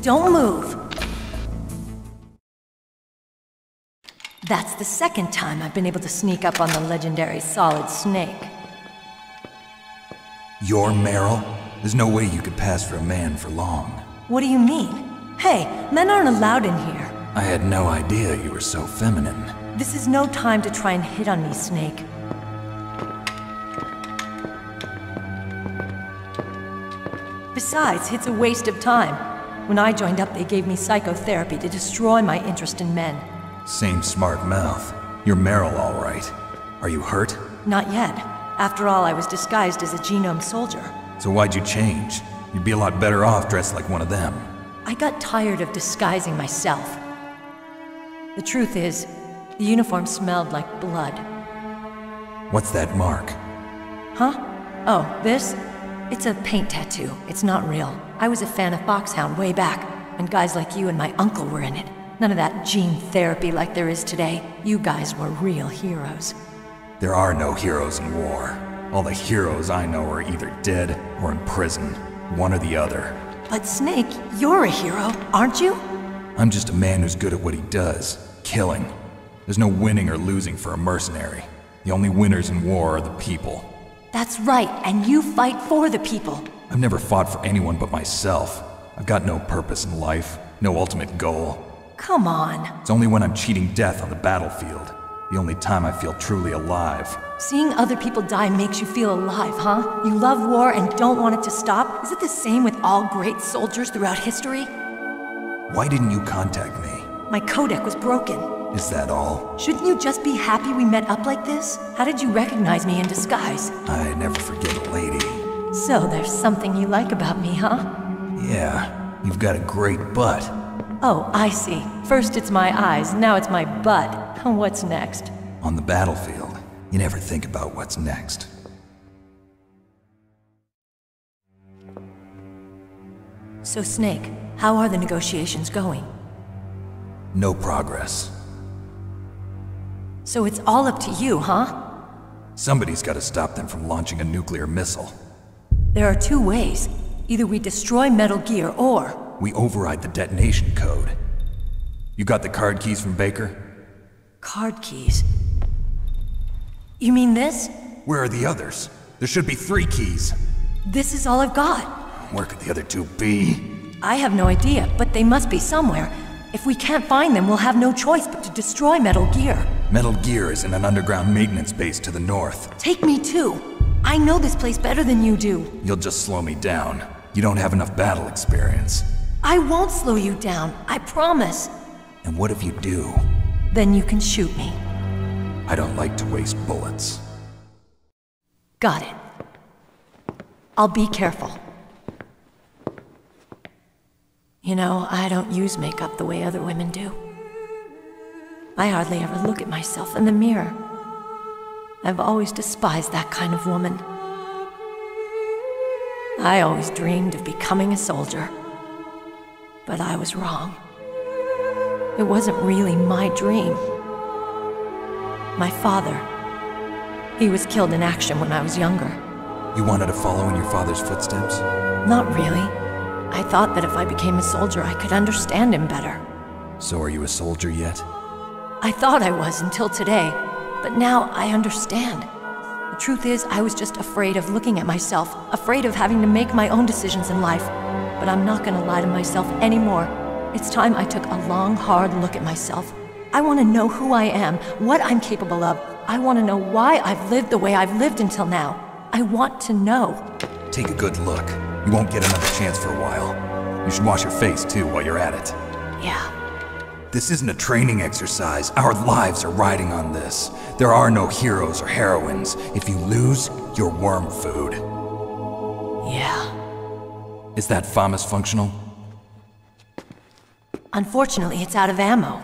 Don't move. That's the second time I've been able to sneak up on the legendary Solid Snake. You're Meryl? There's no way you could pass for a man for long. What do you mean? Hey, men aren't allowed in here. I had no idea you were so feminine. This is no time to try and hit on me, Snake. Besides, it's a waste of time. When I joined up, they gave me psychotherapy to destroy my interest in men. Same smart mouth. You're Meryl, all right. Are you hurt? Not yet. After all, I was disguised as a genome soldier. So why'd you change? You'd be a lot better off dressed like one of them. I got tired of disguising myself. The truth is, the uniform smelled like blood. What's that mark? Huh? Oh, this? It's a paint tattoo. It's not real. I was a fan of Foxhound way back, and guys like you and my uncle were in it. None of that gene therapy like there is today. You guys were real heroes. There are no heroes in war. All the heroes I know are either dead or in prison. One or the other. But Snake, you're a hero, aren't you? I'm just a man who's good at what he does. Killing. There's no winning or losing for a mercenary. The only winners in war are the people. That's right, and you fight for the people. I've never fought for anyone but myself. I've got no purpose in life, no ultimate goal. Come on. It's only when I'm cheating death on the battlefield. The only time I feel truly alive. Seeing other people die makes you feel alive, huh? You love war and don't want it to stop? Is it the same with all great soldiers throughout history? Why didn't you contact me? My codec was broken. Is that all? Shouldn't you just be happy we met up like this? How did you recognize me in disguise? I never forget a lady. So there's something you like about me, huh? Yeah, you've got a great butt. Oh, I see. First it's my eyes, now it's my butt. What's next? On the battlefield, you never think about what's next. So Snake, how are the negotiations going? No progress. So it's all up to you, huh? Somebody's got to stop them from launching a nuclear missile. There are two ways. Either we destroy Metal Gear, or... we override the detonation code. You got the card keys from Baker? Card keys? You mean this? Where are the others? There should be 3 keys. This is all I've got. Where could the other 2 be? I have no idea, but they must be somewhere. If we can't find them, we'll have no choice but to destroy Metal Gear. Metal Gear is in an underground maintenance base to the north. Take me too. I know this place better than you do. You'll just slow me down. You don't have enough battle experience. I won't slow you down, I promise. And what if you do? Then you can shoot me. I don't like to waste bullets. Got it. I'll be careful. You know, I don't use makeup the way other women do. I hardly ever look at myself in the mirror. I've always despised that kind of woman. I always dreamed of becoming a soldier. But I was wrong. It wasn't really my dream. My father, he was killed in action when I was younger. You wanted to follow in your father's footsteps? Not really. I thought that if I became a soldier, I could understand him better. So are you a soldier yet? I thought I was until today, but now I understand. The truth is, I was just afraid of looking at myself, afraid of having to make my own decisions in life. But I'm not gonna lie to myself anymore. It's time I took a long, hard look at myself. I want to know who I am, what I'm capable of. I want to know why I've lived the way I've lived until now. I want to know. Take a good look. You won't get another chance for a while. You should wash your face, too, while you're at it. Yeah. This isn't a training exercise. Our lives are riding on this. There are no heroes or heroines. If you lose, you're worm food. Yeah. Is that FAMAS functional? Unfortunately, it's out of ammo.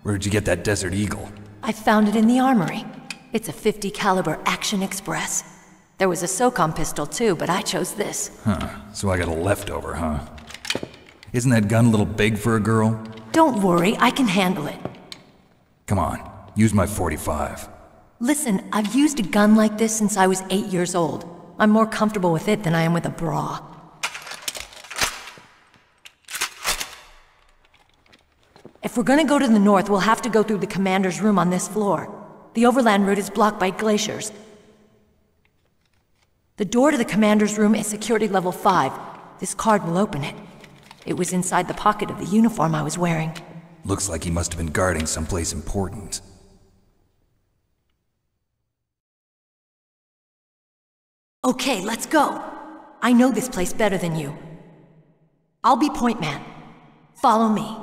Where'd you get that Desert Eagle? I found it in the armory. It's a .50 caliber Action Express. There was a SOCOM pistol too, but I chose this. Huh, so I got a leftover, huh? Isn't that gun a little big for a girl? Don't worry, I can handle it. Come on, use my .45. Listen, I've used a gun like this since I was 8 years old. I'm more comfortable with it than I am with a bra. If we're gonna go to the north, we'll have to go through the commander's room on this floor. The overland route is blocked by glaciers. The door to the commander's room is security level 5. This card will open it. It was inside the pocket of the uniform I was wearing. Looks like he must have been guarding someplace important. Okay, let's go. I know this place better than you. I'll be point man. Follow me.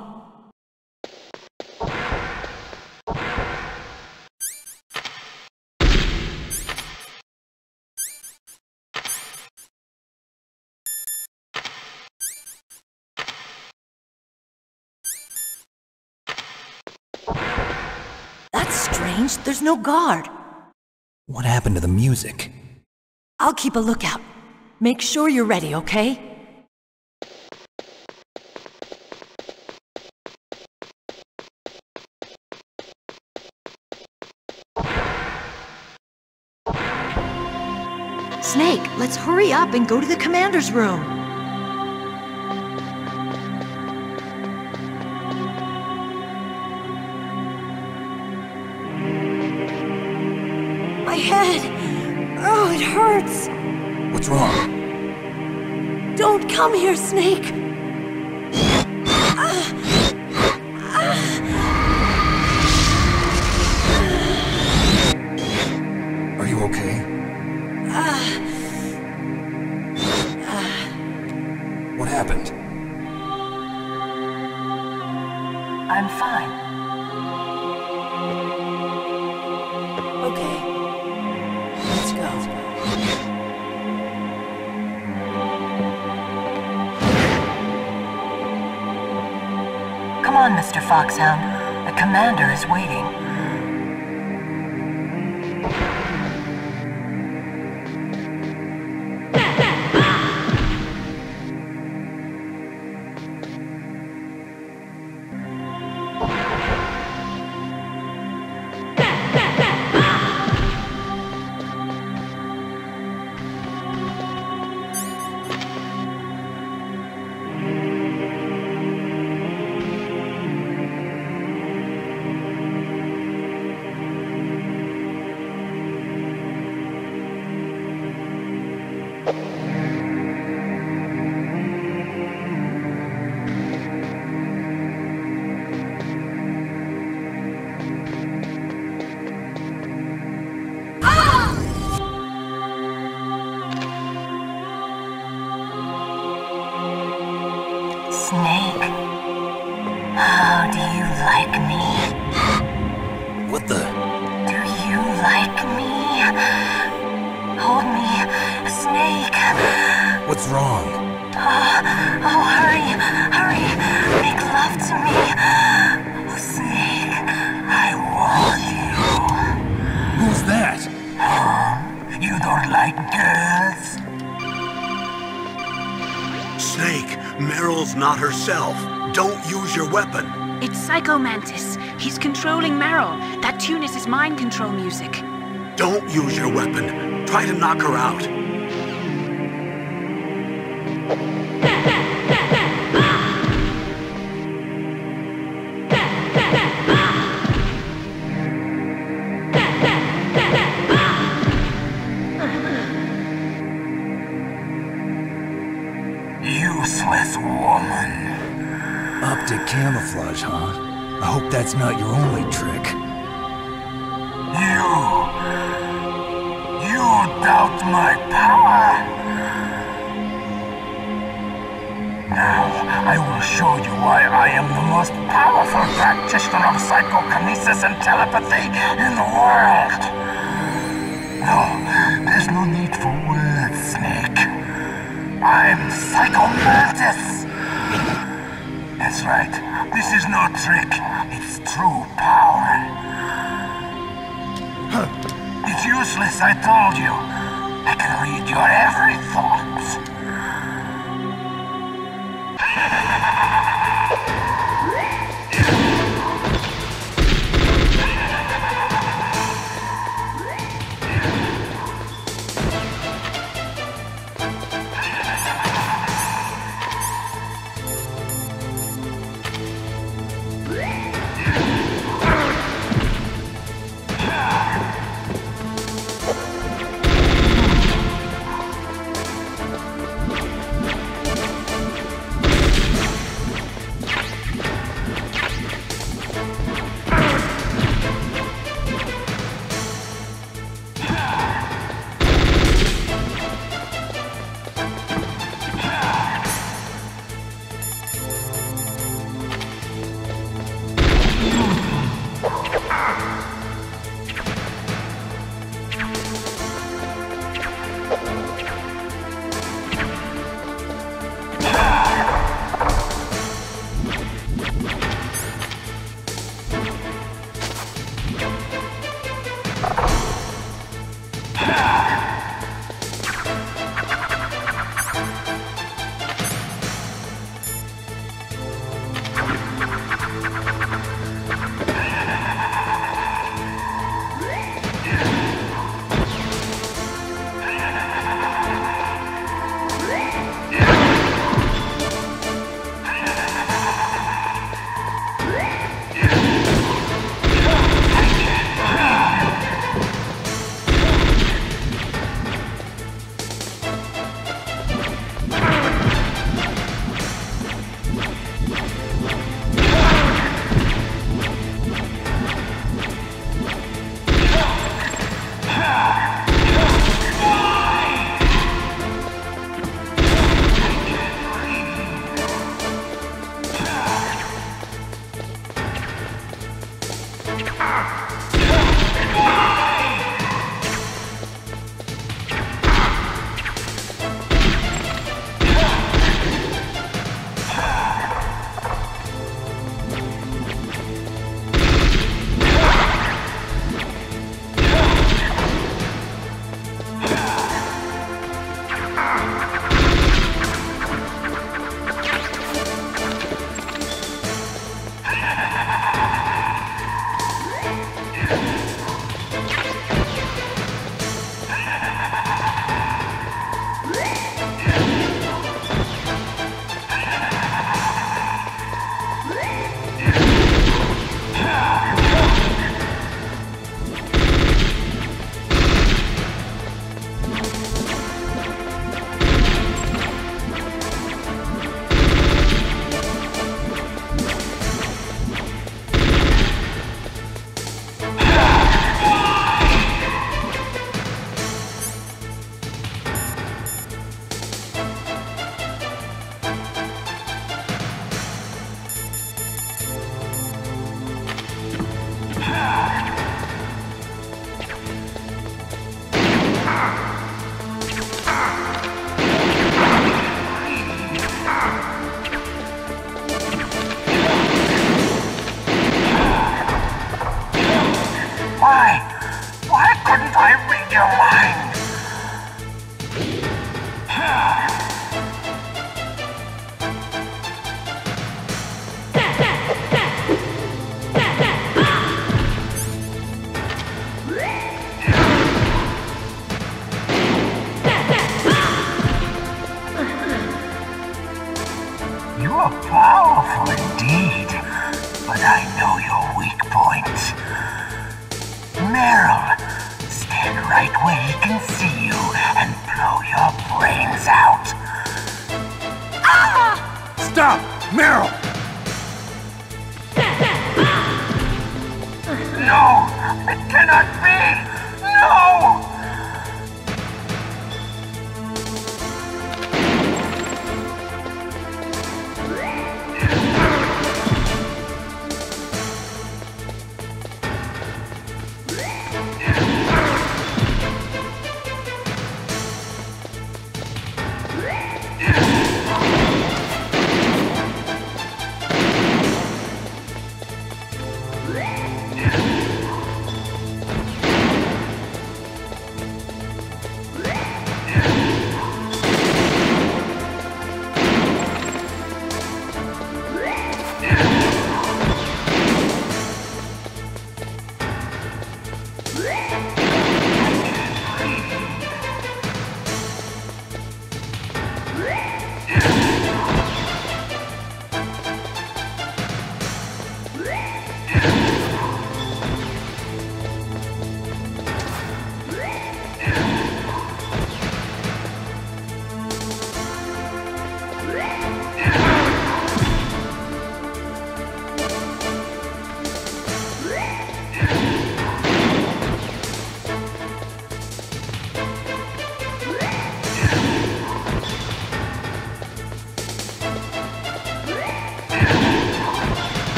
That's strange. There's no guard. What happened to the music? I'll keep a lookout. Make sure you're ready, okay? Snake, let's hurry up and go to the commander's room. My head! Oh, it hurts! What's wrong? Don't come here, Snake! Are you okay? What happened? I'm fine. Okay. Let's go. Come on, Mr. Foxhound. The commander is waiting. Snake, how do you like me? What the? Do you like me? Hold me, Snake. What's wrong? Oh, hurry, hurry, make love to me. Oh, Snake, I want you. Who's that? You don't like girls? Snake, Meryl's not herself. Don't use your weapon. It's Psycho Mantis. He's controlling Meryl. That tune is his mind control music. Don't use your weapon. Try to knock her out. Useless woman. Optic camouflage, huh? I hope that's not your only trick. You doubt my power? Now, I will show you why I am the most powerful practitioner of psychokinesis and telepathy in the world. No, there's no need for words, Snake. I'm Psycho Mantis. That's right. This is no trick. It's true power. It's useless, I told you. I can read your every thought. Why? Why couldn't I read your mind? You're powerful indeed, but I know your weak points. Meryl, stand right where he can see you and blow your brains out. Ah! Stop! Meryl! No! It cannot be! No!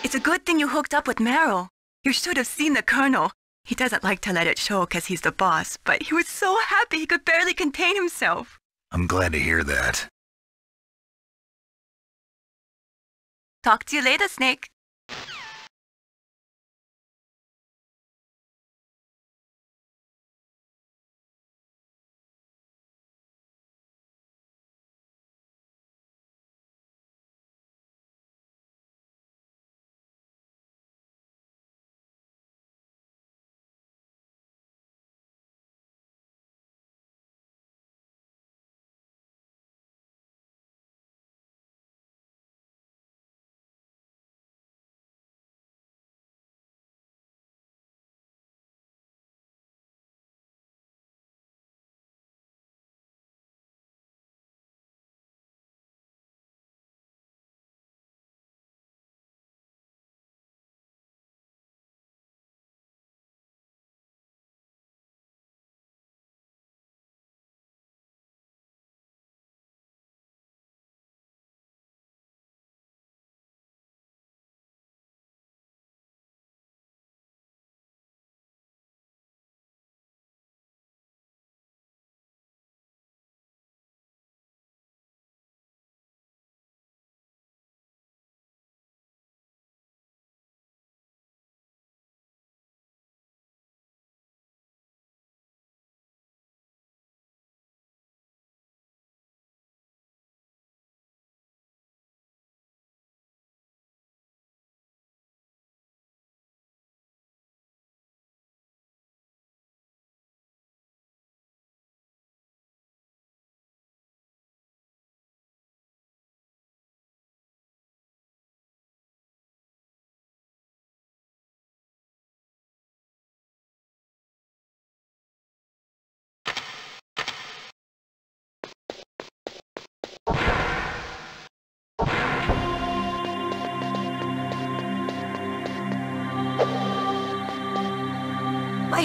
It's a good thing you hooked up with Meryl. You should have seen the Colonel. He doesn't like to let it show because he's the boss, but he was so happy he could barely contain himself. I'm glad to hear that. Talk to you later, Snake.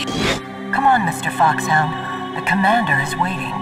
Come on, Mr. Foxhound. The commander is waiting.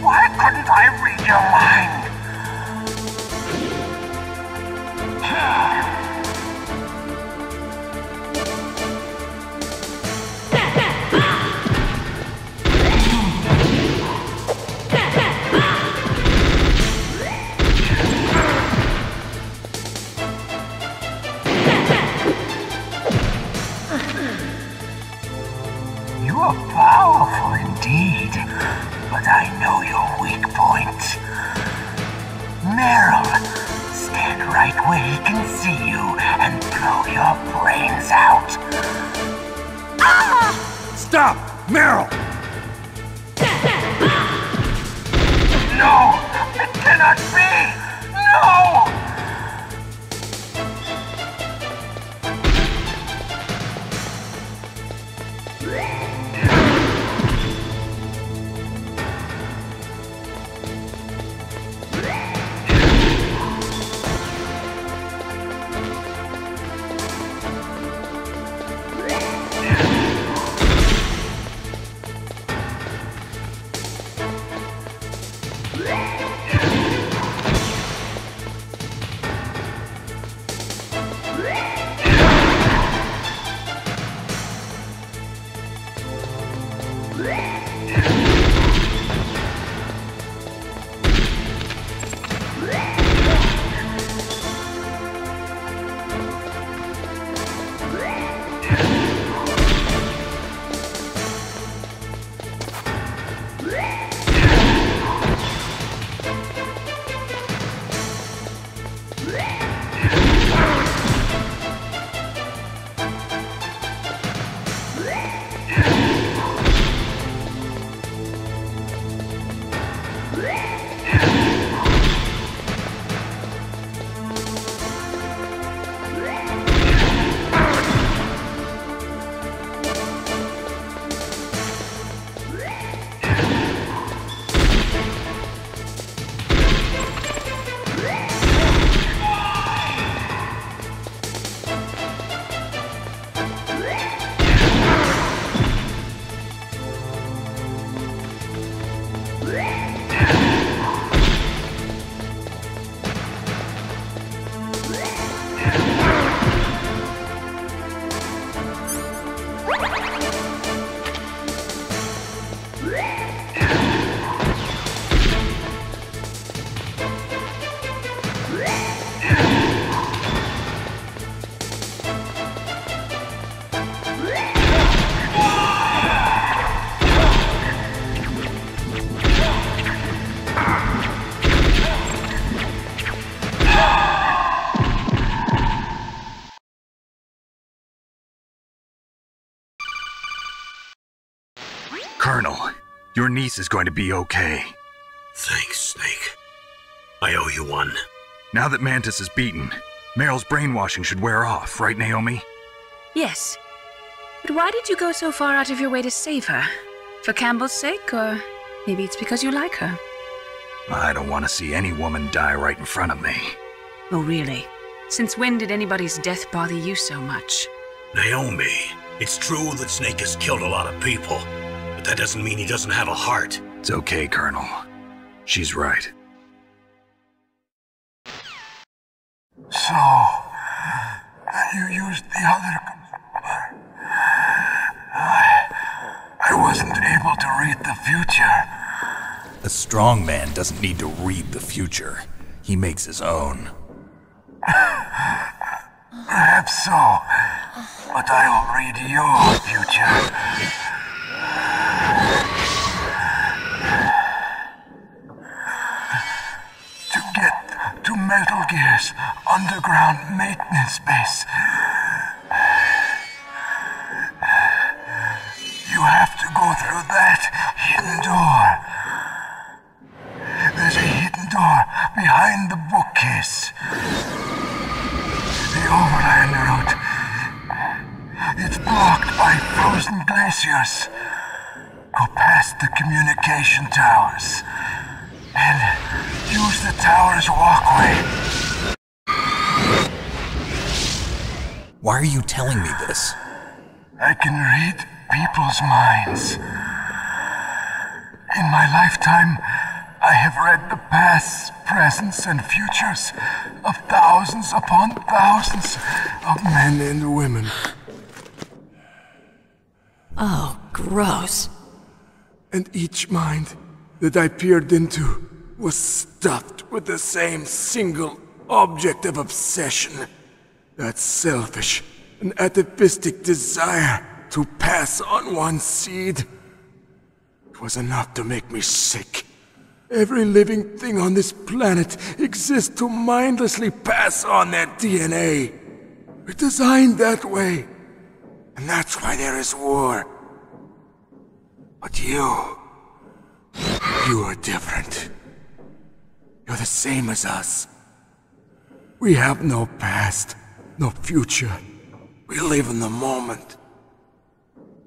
Why couldn't I read your mind? You are powerful indeed, but I know your weak point. Meryl, stand right where he can see you and blow your brains out. Ah! Stop! Meryl! No! It cannot be! No! Your niece is going to be okay. Thanks, Snake. I owe you one. Now that Mantis is beaten, Meryl's brainwashing should wear off, right, Naomi? Yes. But why did you go so far out of your way to save her? For Campbell's sake, or maybe it's because you like her? I don't want to see any woman die right in front of me. Oh, really? Since when did anybody's death bother you so much? Naomi, it's true that Snake has killed a lot of people, but that doesn't mean he doesn't have a heart. It's okay, Colonel. She's right. So, you used the other... I wasn't able to read the future. A strong man doesn't need to read the future. He makes his own. Perhaps so, but I'll read your future. To get to Metal Gear's underground maintenance base, you have to go through that hidden door. There's a hidden door behind the bookcase. The overland route. It's blocked by frozen glaciers. Go past the communication towers and use the tower's walkway. Why are you telling me this? I can read people's minds. In my lifetime, I have read the pasts, presents, and futures of thousands upon thousands of men and women. Oh, gross. And each mind that I peered into was stuffed with the same single object of obsession. That selfish and atavistic desire to pass on one's seed. It was enough to make me sick. Every living thing on this planet exists to mindlessly pass on their DNA. We're designed that way. And that's why there is war. But you are different. You're the same as us. We have no past, no future. We live in the moment.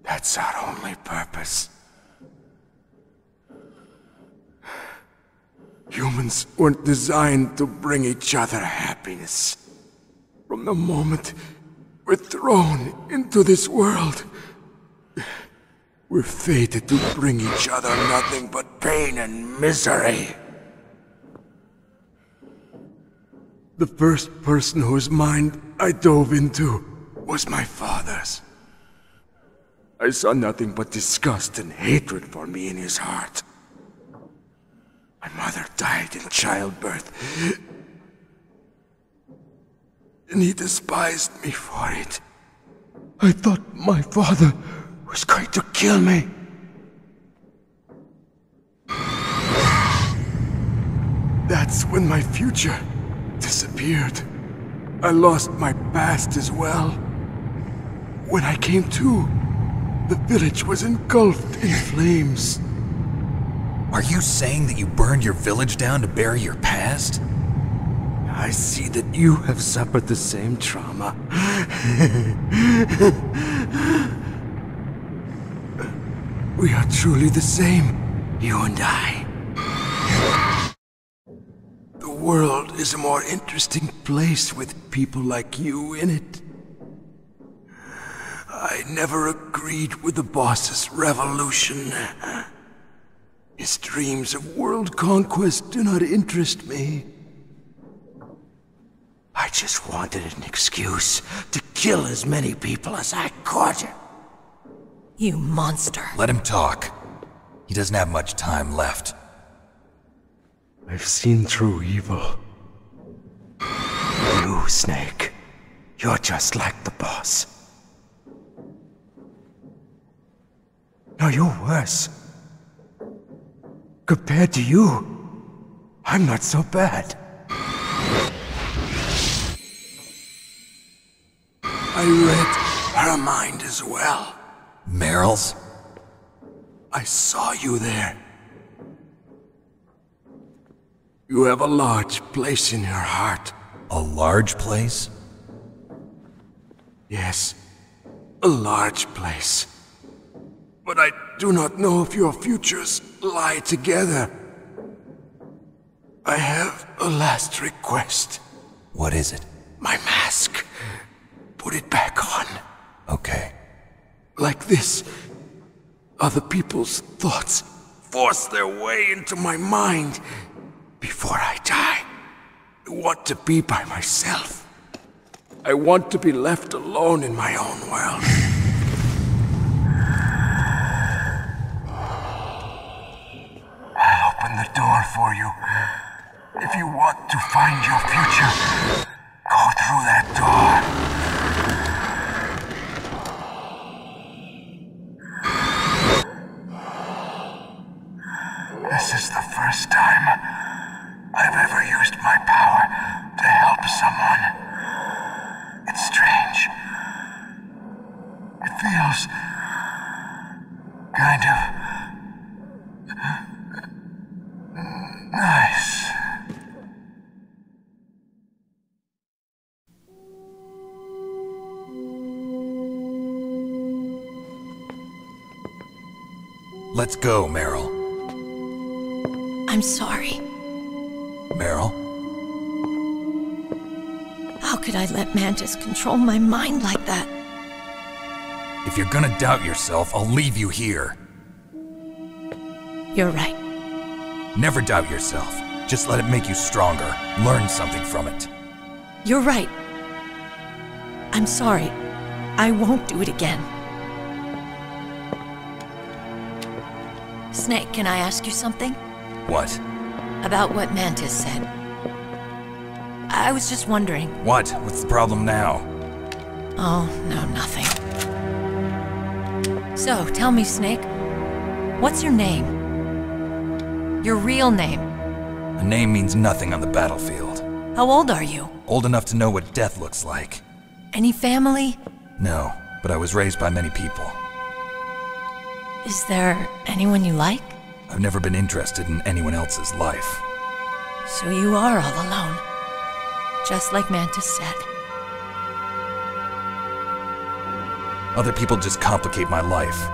That's our only purpose. Humans weren't designed to bring each other happiness. From the moment we're thrown into this world, we're fated to bring each other nothing but pain and misery. The first person whose mind I dove into was my father's. I saw nothing but disgust and hatred for me in his heart. My mother died in childbirth, and he despised me for it. I thought my father was going to kill me. That's when my future disappeared. I lost my past as well. When I came to, the village was engulfed in flames. Are you saying that you burned your village down to bury your past? I see that you have suffered the same trauma. We are truly the same, you and I. The world is a more interesting place with people like you in it. I never agreed with the boss's revolution. His dreams of world conquest do not interest me. I just wanted an excuse to kill as many people as I could. You monster. Let him talk. He doesn't have much time left. I've seen through evil. You, Snake, you're just like the boss. No, you're worse. Compared to you, I'm not so bad. I read her mind as well. Meryl's? I saw you there. You have a large place in your heart. A large place? Yes, a large place. But I do not know if your futures lie together. I have a last request. What is it? My mask. Put it back on. Okay. Like this, other people's thoughts force their way into my mind. Before I die, I want to be by myself. I want to be left alone in my own world. I'll open the door for you. If you want to find your future, go through that door. This is the first time I've ever used my power to help someone. It's strange. It feels kind of nice. Let's go, Meryl. I'm sorry. Meryl? How could I let Mantis control my mind like that? If you're gonna doubt yourself, I'll leave you here. You're right. Never doubt yourself. Just let it make you stronger. Learn something from it. You're right. I'm sorry. I won't do it again. Snake, can I ask you something? What? About what Mantis said. I was just wondering. What? What's the problem now? Oh, no, nothing. So, tell me, Snake. What's your name? Your real name? A name means nothing on the battlefield. How old are you? Old enough to know what death looks like. Any family? No, but I was raised by many people. Is there anyone you like? I've never been interested in anyone else's life. So you are all alone. Just like Mantis said. Other people just complicate my life.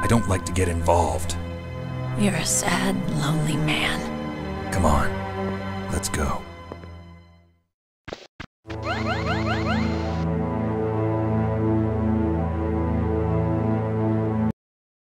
I don't like to get involved. You're a sad, lonely man. Come on, let's go.